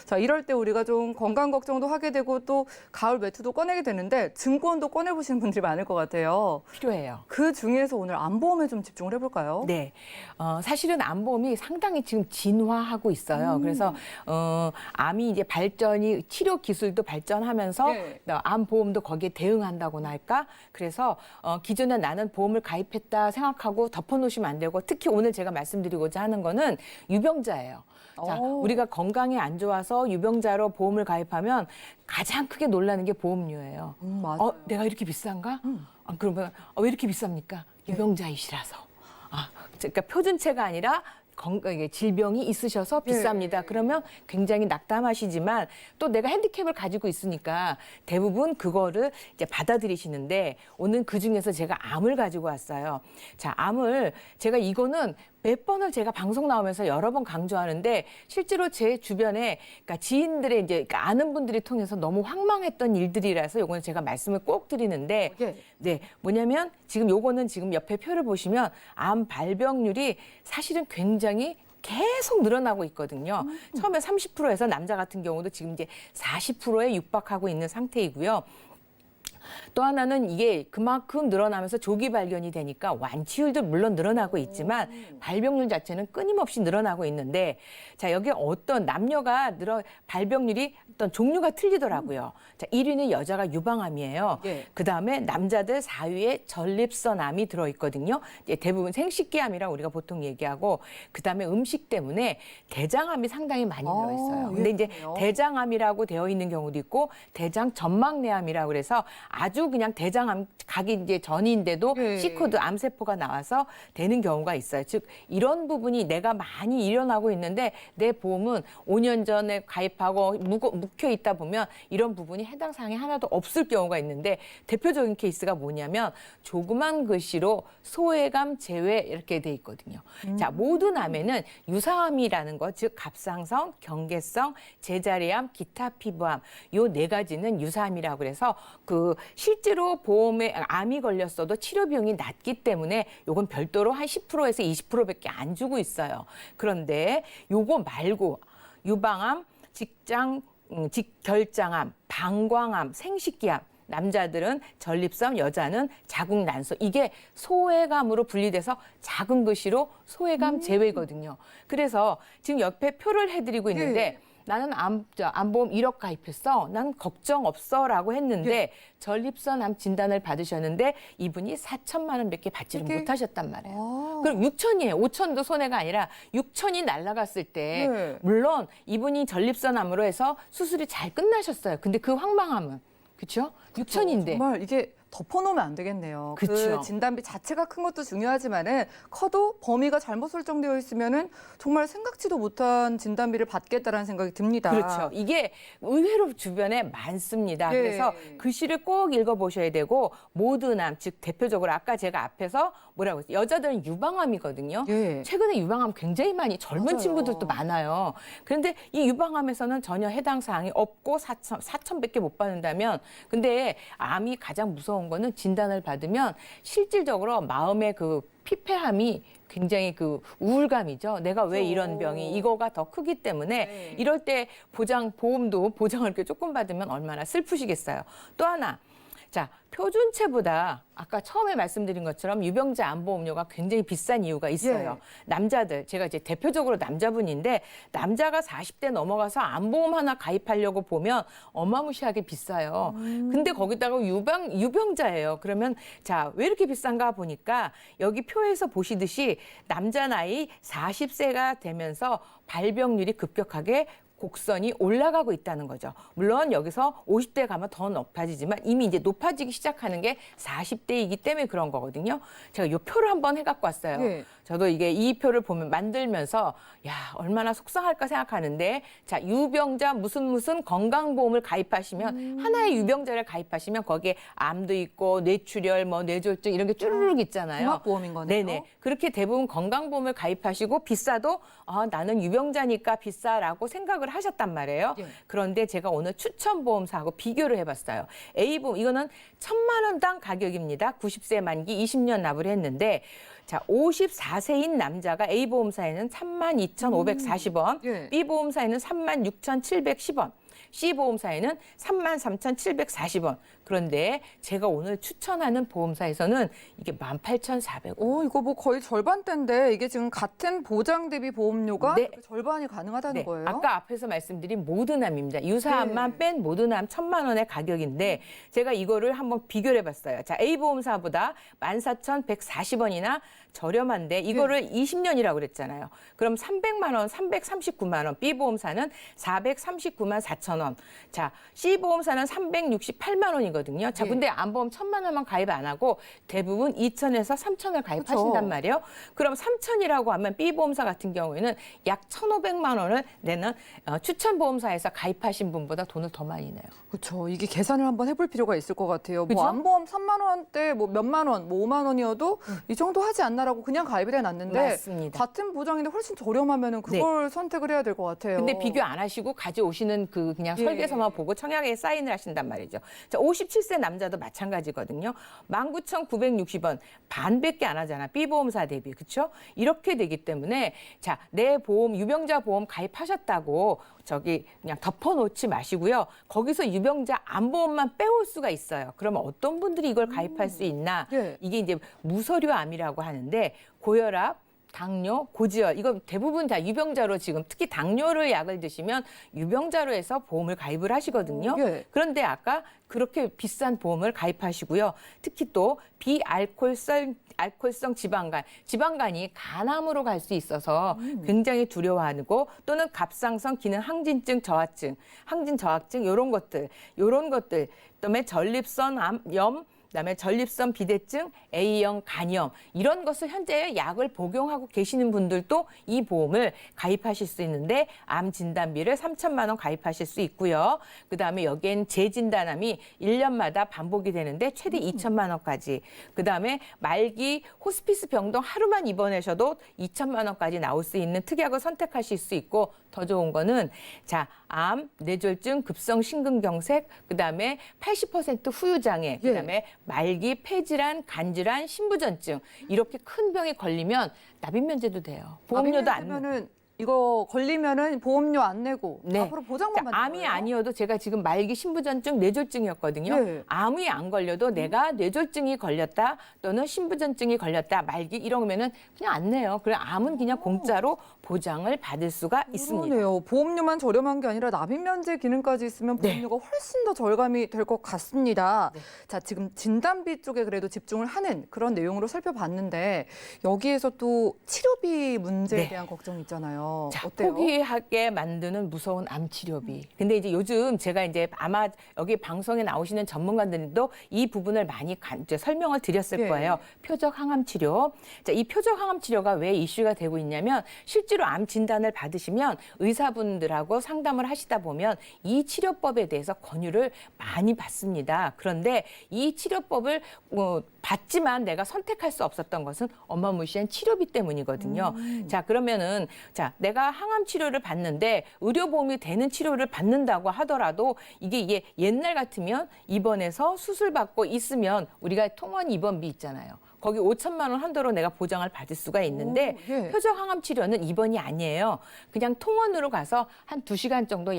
자, 이럴 때 우리가 좀 건강 걱정도 하게 되고 또 가을 외투도 꺼내게 되는데 증권도 꺼내보시는 분들이 많을 것 같아요. 필요해요. 그 중에서 오늘 암보험에 좀 집중을 해볼까요? 네. 사실은 암보험이 상당히 지금 진화하고 있어요. 그래서 암이 이제 발전이 치료 기술도 발전하면서 네. 암보험도 거기에 대응한다고나 할까? 그래서 기존에 나는 보험을 가입했다 생각하고 덮어놓으시면 안 되고 특히 오늘 제가 말씀드리고자 하는 거는 유병자예요. 자, 오. 우리가 건강이 안 좋아서 유병자로 보험을 가입하면 가장 크게 놀라는 게 보험료예요. 맞아요. 내가 이렇게 비싼가? 그러면 왜 이렇게 비쌉니까? 유병자이시라서. 그러니까 표준체가 아니라 이게 질병이 있으셔서 비쌉니다. 그러면 굉장히 낙담하시지만 또 내가 핸디캡을 가지고 있으니까 대부분 그거를 이제 받아들이시는데 오늘 그 중에서 제가 암을 가지고 왔어요. 자, 암을 제가 이거는 몇 번을 제가 방송 나오면서 여러 번 강조하는데 실제로 제 주변에 그러니까 지인들의 이제 그러니까 아는 분들이 통해서 너무 황망했던 일들이라서 요거는 제가 말씀을 꼭 드리는데 네, 뭐냐면 지금 요거는 지금 옆에 표를 보시면 암 발병률이 사실은 굉장히 계속 늘어나고 있거든요. 처음에 30%에서 남자 같은 경우도 지금 이제 40%에 육박하고 있는 상태이고요. 또 하나는 이게 그만큼 늘어나면서 조기 발견이 되니까 완치율도 물론 늘어나고 있지만 발병률 자체는 끊임없이 늘어나고 있는데 자, 여기 어떤 남녀가 발병률이 어떤 종류가 틀리더라고요. 자, 1위는 여자가 유방암이에요. 그다음에 남자들 4위에 전립선암이 들어있거든요. 이제 대부분 생식기암이라고 우리가 보통 얘기하고 그다음에 음식 때문에 대장암이 상당히 많이 들어있어요. 근데 이제 대장암이라고 되어 있는 경우도 있고 대장 전막내암이라고 그래서 아주 그냥 대장암 가기 이제 전인데도 C코드 암세포가 나와서 되는 경우가 있어요. 즉 이런 부분이 내가 많이 일어나고 있는데 내 보험은 5년 전에 가입하고 묵혀 있다 보면 이런 부분이 해당 사항이 하나도 없을 경우가 있는데 대표적인 케이스가 뭐냐면 조그만 글씨로 소외감 제외 이렇게 돼 있거든요. 자, 모든 암에는 유사암이라는 거, 즉 갑상선, 경계성, 제자리암, 기타 피부암 요 네 가지는 유사암이라고 그래서 그 실제로 보험에 암이 걸렸어도 치료 비용이 낮기 때문에 요건 별도로 한 10%에서 20%밖에 안 주고 있어요. 그런데 요거 말고 유방암, 직결장암, 방광암, 생식기암 남자들은 전립선, 여자는 자궁난소. 이게 소외감으로 분리돼서 작은 글씨로 소외감 제외거든요. 그래서 지금 옆에 표를 해드리고 있는데 나는 암보험 1억 가입했어. 난 걱정 없어 라고 했는데 전립선 암 진단을 받으셨는데 이분이 4천만 원밖에 받지를 못하셨단 말이에요. 그럼 6천이에요. 5천도 손해가 아니라 6천이 날아갔을 때 물론 이분이 전립선 암으로 해서 수술이 잘 끝나셨어요. 근데 그 황망함은 그렇죠? 6천인데. 정말 이게 덮어놓으면 안 되겠네요. 그 그쵸. 진단비 자체가 큰 것도 중요하지만은 커도 범위가 잘못 설정되어 있으면은 정말 생각지도 못한 진단비를 받겠다라는 생각이 듭니다. 그렇죠. 이게 의외로 주변에 많습니다. 그래서 글씨를 꼭 읽어보셔야 되고 모든 암, 즉 대표적으로 아까 제가 앞에서 뭐라고 했어요? 여자들은 유방암이거든요. 최근에 유방암 굉장히 많이 젊은 친구들도 많아요. 그런데 이 유방암에서는 전혀 해당 사항이 없고 4천밖에 못 받는다면 근데 암이 가장 무서운 거는 진단을 받으면 실질적으로 마음의 그 피폐함이 굉장히 그 우울감이죠. 내가 왜 이런 병이 이거가 더 크기 때문에 이럴 때 보험도 보장을 이렇게 조금 받으면 얼마나 슬프시겠어요. 또 하나. 자, 표준체보다 아까 처음에 말씀드린 것처럼 유병자 암보험료가 굉장히 비싼 이유가 있어요. 남자들, 제가 이제 대표적으로 남자분인데 남자가 40대 넘어가서 암보험 하나 가입하려고 보면 어마무시하게 비싸요. 근데 거기다가 유병자예요. 그러면 자, 왜 이렇게 비싼가 보니까 여기 표에서 보시듯이 남자 나이 40세가 되면서 발병률이 급격하게 곡선이 올라가고 있다는 거죠. 물론 여기서 50대 가면 더 높아지지만 이미 이제 높아지기 시작하는 게 40대이기 때문에 그런 거거든요. 제가 이 표를 한번 해갖고 왔어요. 예. 저도 이게 이 표를 보면 만들면서 야 얼마나 속상할까 생각하는데 자 유병자 무슨 건강보험을 가입하시면 하나의 유병자를 가입하시면 거기에 암도 있고 뇌출혈 뭐 뇌졸중 이런 게 쭈르륵 있잖아요. 종합보험인 거네요. 네네. 그렇게 대부분 건강보험을 가입하시고 비싸도 나는 유병자니까 비싸라고 생각을 하셨단 말이에요. 예. 그런데 제가 오늘 추천보험사하고 비교를 해봤어요. A보험 이거는 1,000만 원당 가격입니다. 90세 만기 20년 납을 했는데 자 54세인 남자가 A보험사에는 32,540원, 예. B보험사에는 36,710원. C보험사에는 33,740원. 그런데 제가 오늘 추천하는 보험사에서는 이게 18,400원. 이거 뭐 거의 절반대인데 이게 지금 같은 보장 대비 보험료가 네. 이렇게 절반이 가능하다는 거예요? 아까 앞에서 말씀드린 모든암입니다. 유사암만 뺀 모든암 1,000만 원의 가격인데 제가 이거를 한번 비교를 해봤어요. 자, A보험사보다 14,140원이나 저렴한데 이거를 20년이라고 그랬잖아요. 그럼 300만 원, 339만 원. B보험사는 439만 4천 원. 자, C보험사는 368만 원이거든요. 자, 네. 근데 암보험 1,000만 원만 가입 안 하고 대부분 2,000에서 3,000을 가입하신단 그렇죠. 말이에요. 그럼 3,000이라고 하면 B보험사 같은 경우에는 약 1,500만 원을 내는 추천보험사에서 가입하신 분보다 돈을 더 많이 내요. 그렇죠. 이게 계산을 한번 해볼 필요가 있을 것 같아요. 그죠? 뭐 암보험 3만 원대 뭐 몇만 원, 뭐 5만 원이어도 이 정도 하지 않나라고 그냥 가입을 해놨는데 맞습니다. 같은 보장인데 훨씬 저렴하면은 그걸 선택을 해야 될 것 같아요. 근데 비교 안 하시고 가져오시는 그 그냥 예. 설계서만 보고 청약에 사인을 하신단 말이죠. 자, 57세 남자도 마찬가지거든요. 19,960원 반밖에 안 하잖아. B보험사 대비. 그렇죠? 이렇게 되기 때문에 자, 내 보험 유병자 보험 가입하셨다고 저기 그냥 덮어놓지 마시고요. 거기서 유병자 암보험만 빼올 수가 있어요. 그러면 어떤 분들이 이걸 가입할 수 있나? 예. 이게 이제 무서류암이라고 하는데 고혈압, 당뇨, 고지혈 이거 대부분 다 유병자로 지금 특히 당뇨를 약을 드시면 유병자로 해서 보험을 가입을 하시거든요. 예. 그런데 아까 그렇게 비싼 보험을 가입하시고요. 특히 또 비알코올성 지방간이 간암으로 갈 수 있어서 굉장히 두려워하고 또는 갑상선 기능 항진 저하증 이런 것들 그다음에 전립선 암염 그다음에 전립선 비대증, A형 간염 이런 것을 현재 약을 복용하고 계시는 분들도 이 보험을 가입하실 수 있는데 암 진단비를 3,000만 원 가입하실 수 있고요. 그다음에 여기엔 재진단암이 1년마다 반복이 되는데 최대 2천만 원까지. 그다음에 말기 호스피스 병동 하루만 입원하셔도 2천만 원까지 나올 수 있는 특약을 선택하실 수 있고 더 좋은 거는 자, 암, 뇌졸중, 급성 심근경색, 그다음에 80% 후유장애, 그다음에 말기 폐질환, 간질환, 신부전증 이렇게 큰 병에 걸리면 납입 면제도 돼요. 보험료도 안 내면은 이거 걸리면은 보험료 안 내고 네. 앞으로 보장만 받는 암이 거예요? 아니어도 제가 지금 말기 신부전증 뇌졸중이었거든요. 네. 암이 안 걸려도 내가 뇌졸중이 걸렸다 또는 신부전증이 걸렸다 말기 이러면은 그냥 안 내요. 그래 암은 그냥 공짜로 보장을 받을 수가 있습니다. 그러네요. 보험료만 저렴한 게 아니라 납입 면제 기능까지 있으면 보험료가 훨씬 더 절감이 될 것 같습니다. 자, 지금 진단비 쪽에 그래도 집중을 하는 그런 내용으로 살펴봤는데 여기에서 또 치료비 문제에 네. 대한 걱정이 있잖아요. 자, 어때요? 포기하게 만드는 무서운 암 치료비. 근데 이제 요즘 제가 이제 아마 여기 방송에 나오시는 전문가들도 이 부분을 많이 이제 설명을 드렸을 예. 거예요. 표적 항암 치료. 자, 이 표적 항암 치료가 왜 이슈가 되고 있냐면 실제로 암 진단을 받으시면 의사분들하고 상담을 하시다 보면 이 치료법에 대해서 권유를 많이 받습니다. 그런데 이 치료법을 받지만 내가 선택할 수 없었던 것은 어마무시한 치료비 때문이거든요. 자, 그러면은 자, 내가 항암 치료를 받는데 의료보험이 되는 치료를 받는다고 하더라도 이게 옛날 같으면 입원해서 수술받고 있으면 우리가 통원 입원비 있잖아요. 거기 5천만 원 한도로 내가 보장을 받을 수가 있는데 예. 표적 항암 치료는 입원이 아니에요. 그냥 통원으로 가서 한 2시간 정도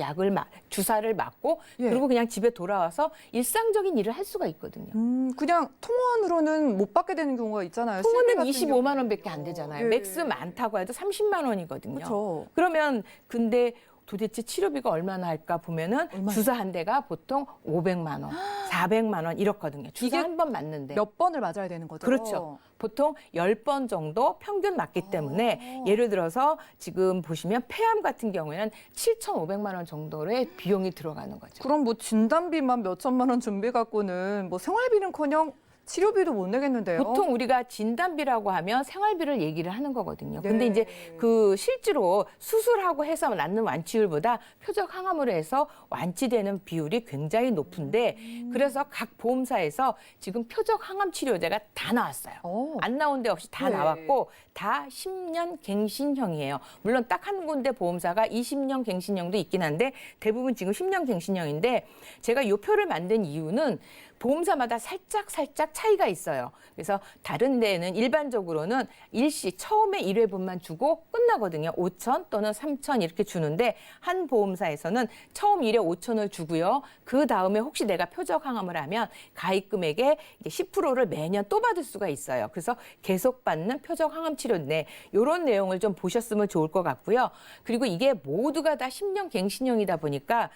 주사를 맞고 예. 그리고 그냥 집에 돌아와서 일상적인 일을 할 수가 있거든요. 그냥 통원으로는 못 받게 되는 경우가 있잖아요. 통원은 실비 같은 25만 경우는. 원밖에 안 되잖아요. 예. 맥스 많다고 해도 30만 원이거든요. 그렇죠. 그러면 근데 도대체 치료비가 얼마나 할까 보면은 얼마요? 주사 한 대가 보통 500만 원, 400만 원 이렇거든요. 주사 이게 한 번 맞는데. 몇 번을 맞아야 되는 거죠? 그렇죠. 보통 10번 정도 평균 맞기 때문에 예를 들어서 지금 보시면 폐암 같은 경우에는 7,500만 원 정도의 비용이 들어가는 거죠. 그럼 뭐 진단비만 몇 천만 원 준비 갖고는 뭐 생활비는커녕 치료비도 못 내겠는데요. 보통 우리가 진단비라고 하면 생활비를 얘기를 하는 거거든요. 네. 근데 이제 그 실제로 수술하고 해서 낫는 완치율보다 표적 항암으로 해서 완치되는 비율이 굉장히 높은데 그래서 각 보험사에서 지금 표적 항암 치료제가 다 나왔어요. 안 나온 데 없이 다 네. 나왔고 다 10년 갱신형이에요. 물론 딱 한 군데 보험사가 20년 갱신형도 있긴 한데 대부분 지금 10년 갱신형인데 제가 이 표를 만든 이유는 보험사마다 살짝 차이가 있어요. 그래서 다른 데는 일반적으로는 일시 처음에 1회분만 주고 끝나거든요. 5천 또는 3천 이렇게 주는데 한 보험사에서는 처음 1회 5천을 주고요. 그 다음에 혹시 내가 표적 항암을 하면 가입 금액의 이제 10%를 매년 또 받을 수가 있어요. 그래서 계속 받는 표적 항암 치료인데 이런 내용을 좀 보셨으면 좋을 것 같고요. 그리고 이게 모두가 다 10년 갱신형이다 보니까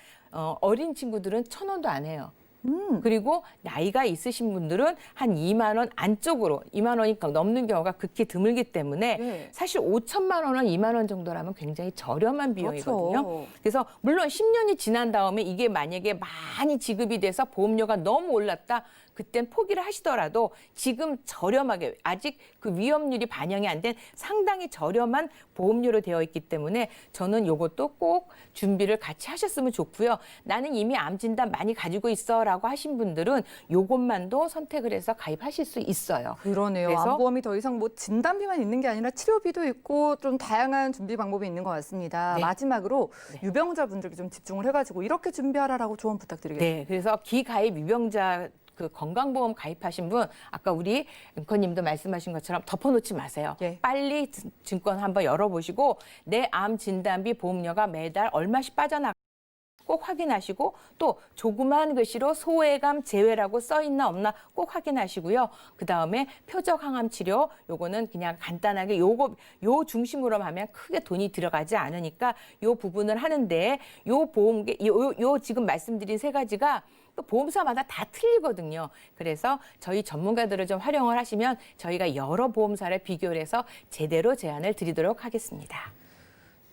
어린 친구들은 1,000원도 안 해요. 그리고 나이가 있으신 분들은 한 2만 원 안쪽으로 2만 원이 넘는 경우가 극히 드물기 때문에 네. 사실 5천만 원은 2만 원 정도라면 굉장히 저렴한 비용이거든요. 그렇죠. 그래서 물론 10년이 지난 다음에 이게 만약에 많이 지급이 돼서 보험료가 너무 올랐다. 그땐 포기를 하시더라도 지금 저렴하게 아직 그 위험률이 반영이 안 된 상당히 저렴한 보험료로 되어 있기 때문에 저는 이것도 꼭 준비를 같이 하셨으면 좋고요. 나는 이미 암 진단 많이 가지고 있어라고 하신 분들은 이것만도 선택을 해서 가입하실 수 있어요. 그러네요. 그래서- 암보험이 더 이상 뭐 진단비만 있는 게 아니라 치료비도 있고 좀 다양한 준비 방법이 있는 것 같습니다. 네. 마지막으로 네. 유병자분들께 좀 집중을 해가지고 이렇게 준비하라라고 조언 부탁드리겠습니다. 네, 그래서 기가입 유병자 그 건강보험 가입하신 분 아까 우리 앵커님도 말씀하신 것처럼 덮어놓지 마세요. 예. 빨리 증권 한번 열어보시고 내 암 진단비 보험료가 매달 얼마씩 빠져나가 꼭 확인하시고 또 조그만 글씨로 소외감 제외라고 써 있나 없나 꼭 확인하시고요. 그다음에 표적 항암 치료 요거는 그냥 간단하게 요 중심으로 하면 크게 돈이 들어가지 않으니까 요 부분을 하는데 요 보험계 요 지금 말씀드린 세 가지가 또 보험사마다 다 틀리거든요. 그래서 저희 전문가들을 좀 활용을 하시면 저희가 여러 보험사를 비교를 해서 제대로 제안을 드리도록 하겠습니다.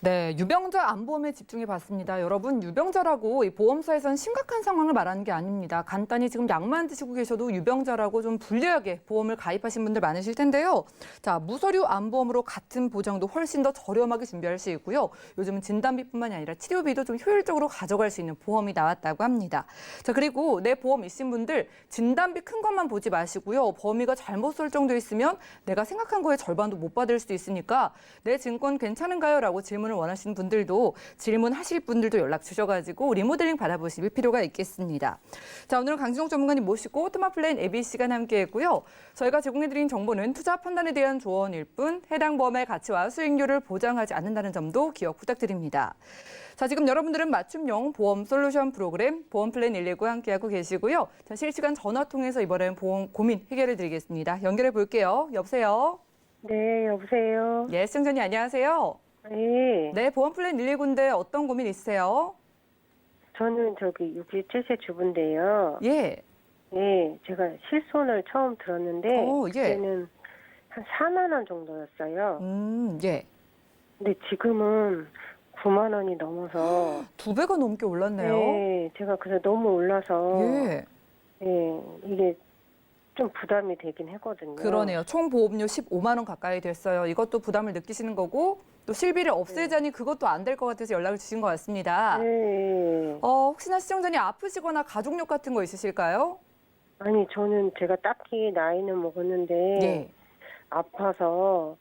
네, 유병자 암보험에 집중해 봤습니다. 여러분, 유병자라고 이 보험사에서는 심각한 상황을 말하는 게 아닙니다. 간단히 지금 약만 드시고 계셔도 유병자라고 좀 불리하게 보험을 가입하신 분들 많으실 텐데요. 자, 무서류 암보험으로 같은 보장도 훨씬 더 저렴하게 준비할 수 있고요. 요즘은 진단비뿐만이 아니라 치료비도 좀 효율적으로 가져갈 수 있는 보험이 나왔다고 합니다. 자, 그리고 내 보험 있으신 분들 진단비 큰 것만 보지 마시고요. 범위가 잘못 설정돼 있으면 내가 생각한 거의 절반도 못 받을 수도 있으니까 내 증권 괜찮은가요? 라고 질문을 원하시는 분들도 질문하실 분들도 연락 주셔가지고 리모델링 받아보실 필요가 있겠습니다. 자, 오늘은 강진홍 전문가님 모시고 토마플랜 AB 시간 함께했고요. 저희가 제공해드린 정보는 투자 판단에 대한 조언일 뿐 해당 보험의 가치와 수익률을 보장하지 않는다는 점도 기억 부탁드립니다. 자, 지금 여러분들은 맞춤형 보험 솔루션 프로그램 보험플랜 119 함께하고 계시고요. 자, 실시간 전화 통해서 이번에는 보험 고민 해결해 드리겠습니다. 연결해 볼게요. 여보세요? 네, 여보세요. 예, 시청자님 안녕하세요. 네, 네, 보험플랜 119인데 어떤 고민 있으세요? 저는 저기 67세 주부인데요. 예. 네, 제가 실손을 처음 들었는데 오, 예. 그때는 한 4만 원 정도였어요. 예. 근데 지금은 9만 원이 넘어서 2배가 넘게 올랐네요. 네, 제가 그래서 너무 올라서 예. 네, 이게 좀 부담이 되긴 했거든요. 그러네요. 총 보험료 15만 원 가까이 됐어요. 이것도 부담을 느끼시는 거고 또 실비를 없애자니 그것도 안 될 것 같아서 연락을 주신 것 같습니다. 네. 혹시나 시청자님 아프시거나 가족력 같은 거 있으실까요? 아니, 저는 제가 딱히 나이는 먹었는데 예. 아파서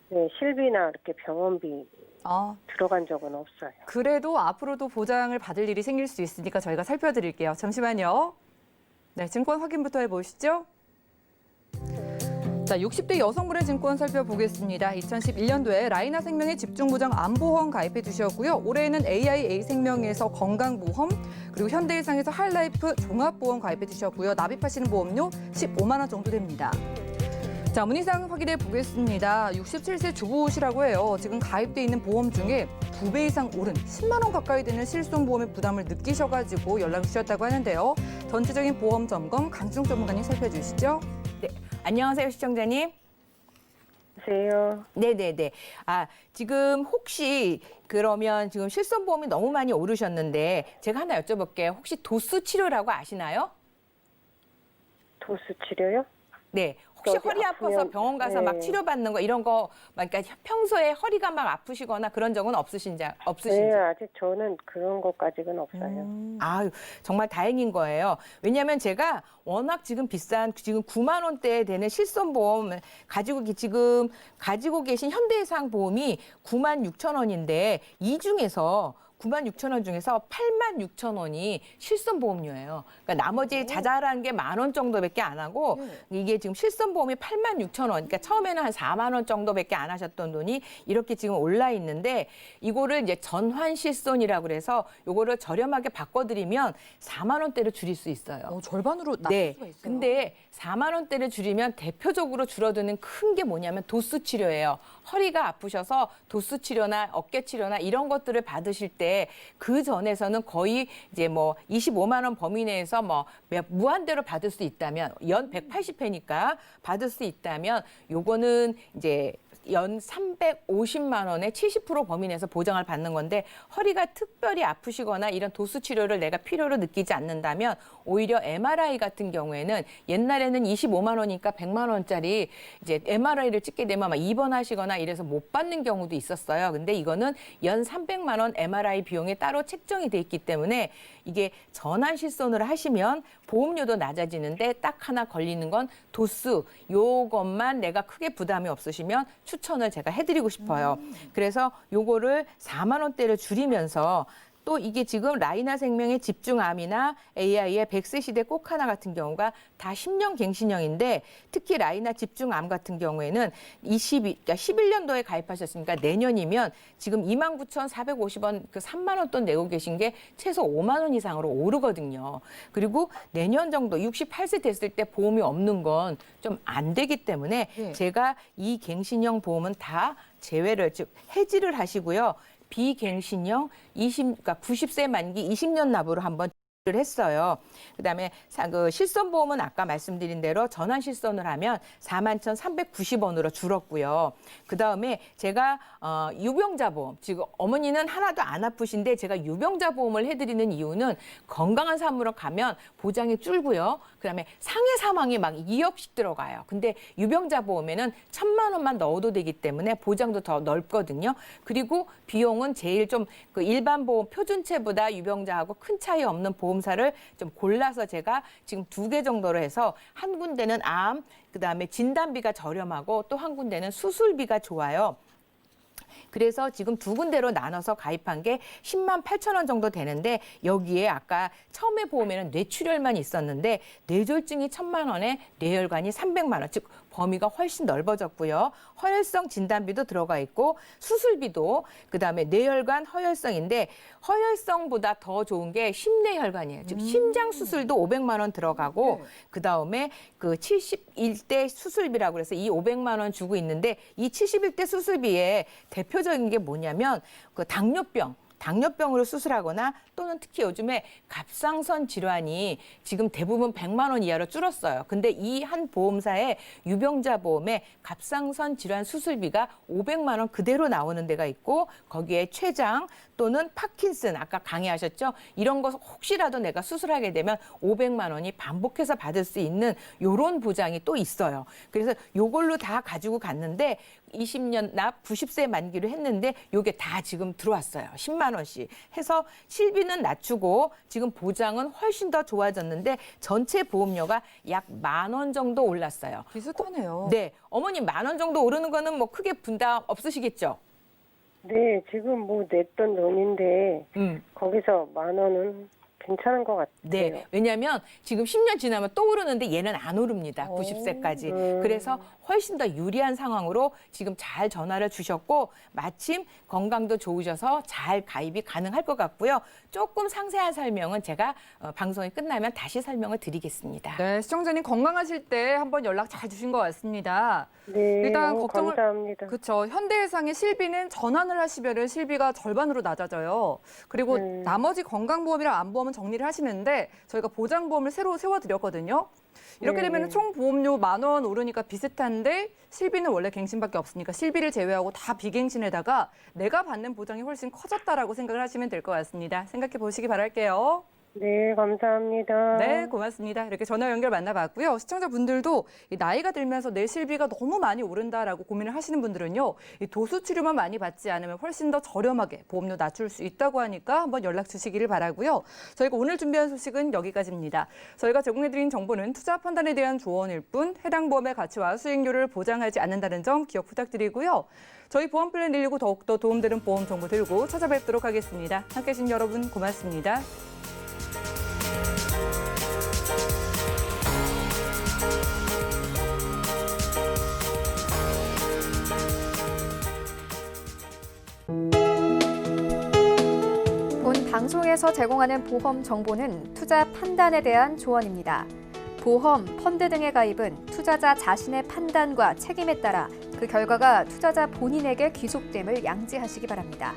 네, 실비나 이렇게 병원비 아, 들어간 적은 없어요. 그래도 앞으로도 보장을 받을 일이 생길 수 있으니까 저희가 살펴드릴게요. 잠시만요. 네, 증권 확인부터 해보시죠. 자, 60대 여성분의 증권 살펴보겠습니다. 2011년도에 라이나 생명의 집중보장 암보험 가입해 주셨고요. 올해에는 AIA 생명에서 건강보험, 그리고 현대해상에서 한라이프 종합보험 가입해 주셨고요. 납입하시는 보험료 15만 원 정도 됩니다. 자, 문의사항 확인해 보겠습니다. 67세 주부시라고 해요. 지금 가입돼 있는 보험 중에 2배 이상 오른 10만 원 가까이 되는 실손보험의 부담을 느끼셔가지고 연락을 주셨다고 하는데요. 전체적인 보험 점검 강중 전문가님 살펴주시죠. 네, 안녕하세요, 시청자님. 안녕하세요. 네네네. 아, 지금 혹시 그러면 지금 실손보험이 너무 많이 오르셨는데 제가 하나 여쭤볼게요. 혹시 도수 치료라고 아시나요? 도수 치료요? 네. 혹시 어디 허리 아파서 아프면- 병원 가서 막 네. 치료받는 거 이런 거, 그러니까 평소에 허리가 막 아프시거나 그런 적은 없으신지? 네, 아직 저는 그런 것까지는 없어요. 아유, 정말 다행인 거예요. 왜냐하면 제가 워낙 지금 비싼 지금 9만 원대 되는 실손보험 지금 가지고 계신 현대해상 보험이 9만 6천 원인데 이 중에서 9만 6천 원 중에서 8만 6천 원이 실손보험료예요. 그러니까 나머지 자잘한 게 1만 원 정도밖에 안 하고 이게 지금 실손보험이 8만 6천 원. 그러니까 처음에는 한 4만 원 정도밖에 안 하셨던 돈이 이렇게 지금 올라 있는데 이거를 이제 전환 실손이라고 그래서 요거를 저렴하게 바꿔드리면 4만 원대로 줄일 수 있어요. 절반으로 낮출 네. 수가 있어요. 근데 4만 원대를 줄이면 대표적으로 줄어드는 큰 게 뭐냐면 도수 치료예요. 허리가 아프셔서 도수 치료나 어깨 치료나 이런 것들을 받으실 때 그 전에서는 거의 이제 뭐 25만 원 범위 내에서 뭐 무한대로 받을 수 있다면 연 180회니까 받을 수 있다면 요거는 이제 연 350만 원에 70% 범위 내에서 보장을 받는 건데 허리가 특별히 아프시거나 이런 도수 치료를 내가 필요로 느끼지 않는다면 오히려 MRI 같은 경우에는 옛날에는 25만 원이니까 100만 원짜리 이제 MRI를 찍게 되면 막 입원하시거나 이래서 못 받는 경우도 있었어요. 근데 이거는 연 300만 원 MRI 비용이 따로 책정이 돼 있기 때문에 이게 전환 실손을 하시면 보험료도 낮아지는데 딱 하나 걸리는 건 도수. 요것만 내가 크게 부담이 없으시면 추천을 제가 해드리고 싶어요. 그래서 요거를 4만 원대를 줄이면서 또 이게 지금 라이나 생명의 집중암이나 AI의 100세 시대 꼭 하나 같은 경우가 다 10년 갱신형인데 특히 라이나 집중암 같은 경우에는 그러니까 11년도에 가입하셨으니까 내년이면 지금 29,450원 그 3만 원 돈 내고 계신 게 최소 5만 원 이상으로 오르거든요. 그리고 내년 정도 68세 됐을 때 보험이 없는 건 좀 안 되기 때문에 네. 제가 이 갱신형 보험은 다 제외를 즉 해지를 하시고요. 비갱신형 그러니까 90세 만기 20년 납으로 한번 를 했어요. 그다음에 그 실손보험은 아까 말씀드린 대로 전환 실손을 하면 41,390원으로 줄었고요. 그다음에 제가 유병자 보험, 지금 어머니는 하나도 안 아프신데 제가 유병자 보험을 해드리는 이유는 건강한 삶으로 가면 보장이 줄고요. 그다음에 상해 사망이 막 2억씩 들어가요. 근데 유병자 보험에는 1,000만 원만 넣어도 되기 때문에 보장도 더 넓거든요. 그리고 비용은 제일 좀 그 일반 보험 표준체보다 유병자하고 큰 차이 없는 보험사를 좀 골라서 제가 지금 2개 정도로 해서 한 군데는 암, 그다음에 진단비가 저렴하고 또 한 군데는 수술비가 좋아요. 그래서 지금 2군데로 나눠서 가입한 게 10만 8천 원 정도 되는데 여기에 아까 처음에 보험에는 뇌출혈만 있었는데 뇌졸중이 1,000만 원에 뇌혈관이 300만 원, 즉 범위가 훨씬 넓어졌고요. 허혈성 진단비도 들어가 있고 수술비도 그다음에 뇌혈관 허혈성인데 허혈성보다 더 좋은 게 심뇌혈관이에요. 즉 심장 수술도 500만 원 들어가고 그다음에 그 71대 수술비라고 해서 이 500만 원 주고 있는데 이 71대 수술비에 대표적인 게 뭐냐면 그 당뇨병으로 수술하거나 또는 특히 요즘에 갑상선 질환이 지금 대부분 100만 원 이하로 줄었어요. 근데 이 한 보험사의 유병자 보험에 갑상선 질환 수술비가 500만 원 그대로 나오는 데가 있고 거기에 췌장 또는 파킨슨 아까 강의하셨죠? 이런 거 혹시라도 내가 수술하게 되면 500만 원이 반복해서 받을 수 있는 요런 보장이 또 있어요. 그래서 요걸로 다 가지고 갔는데 20년 납 90세 만기로 했는데 요게 다 지금 들어왔어요. 10만 원씩 해서 실비는 낮추고 지금 보장은 훨씬 더 좋아졌는데 전체 보험료가 약 10,000원 정도 올랐어요. 비슷하네요. 네, 어머님 10,000원 정도 오르는 거는 뭐 크게 분담 없으시겠죠? 네, 지금 뭐 냈던 돈인데 거기서 10,000원은 괜찮은 것 같아요. 네, 왜냐하면 지금 10년 지나면 또 오르는데 얘는 안 오릅니다. 90세까지. 그래서 훨씬 더 유리한 상황으로 지금 잘 전화를 주셨고 마침 건강도 좋으셔서 잘 가입이 가능할 것 같고요. 조금 상세한 설명은 제가 방송이 끝나면 다시 설명을 드리겠습니다. 네, 시청자님 건강하실 때 한번 연락 잘 주신 것 같습니다. 네, 일단 너무 걱정을 감사합니다. 그렇죠. 현대해상의 실비는 전환을 하시면은 실비가 절반으로 낮아져요. 그리고 나머지 건강보험이랑 안보험은 정리를 하시는데 저희가 보장보험을 새로 세워드렸거든요. 이렇게 네. 되면 총 보험료 10,000원 오르니까 비슷한데 실비는 원래 갱신밖에 없으니까 실비를 제외하고 다 비갱신에다가 내가 받는 보장이 훨씬 커졌다라고 생각을 하시면 될 것 같습니다. 생각해 보시기 바랄게요. 네, 감사합니다. 네, 고맙습니다. 이렇게 전화 연결 만나봤고요. 시청자분들도 이 나이가 들면서 내 실비가 너무 많이 오른다라고 고민을 하시는 분들은요. 이 도수 치료만 많이 받지 않으면 훨씬 더 저렴하게 보험료 낮출 수 있다고 하니까 한번 연락 주시기를 바라고요. 저희가 오늘 준비한 소식은 여기까지입니다. 저희가 제공해드린 정보는 투자 판단에 대한 조언일 뿐 해당 보험의 가치와 수익률을 보장하지 않는다는 점 기억 부탁드리고요. 저희 보험 플랜 119 더욱더 도움되는 보험 정보 들고 찾아뵙도록 하겠습니다. 함께해 주신 여러분 고맙습니다. 본 방송에서 제공하는 보험 정보는 투자 판단에 대한 조언입니다. 보험, 펀드 등의 가입은 투자자 자신의 판단과 책임에 따라 그 결과가 투자자 본인에게 귀속됨을 양지하시기 바랍니다.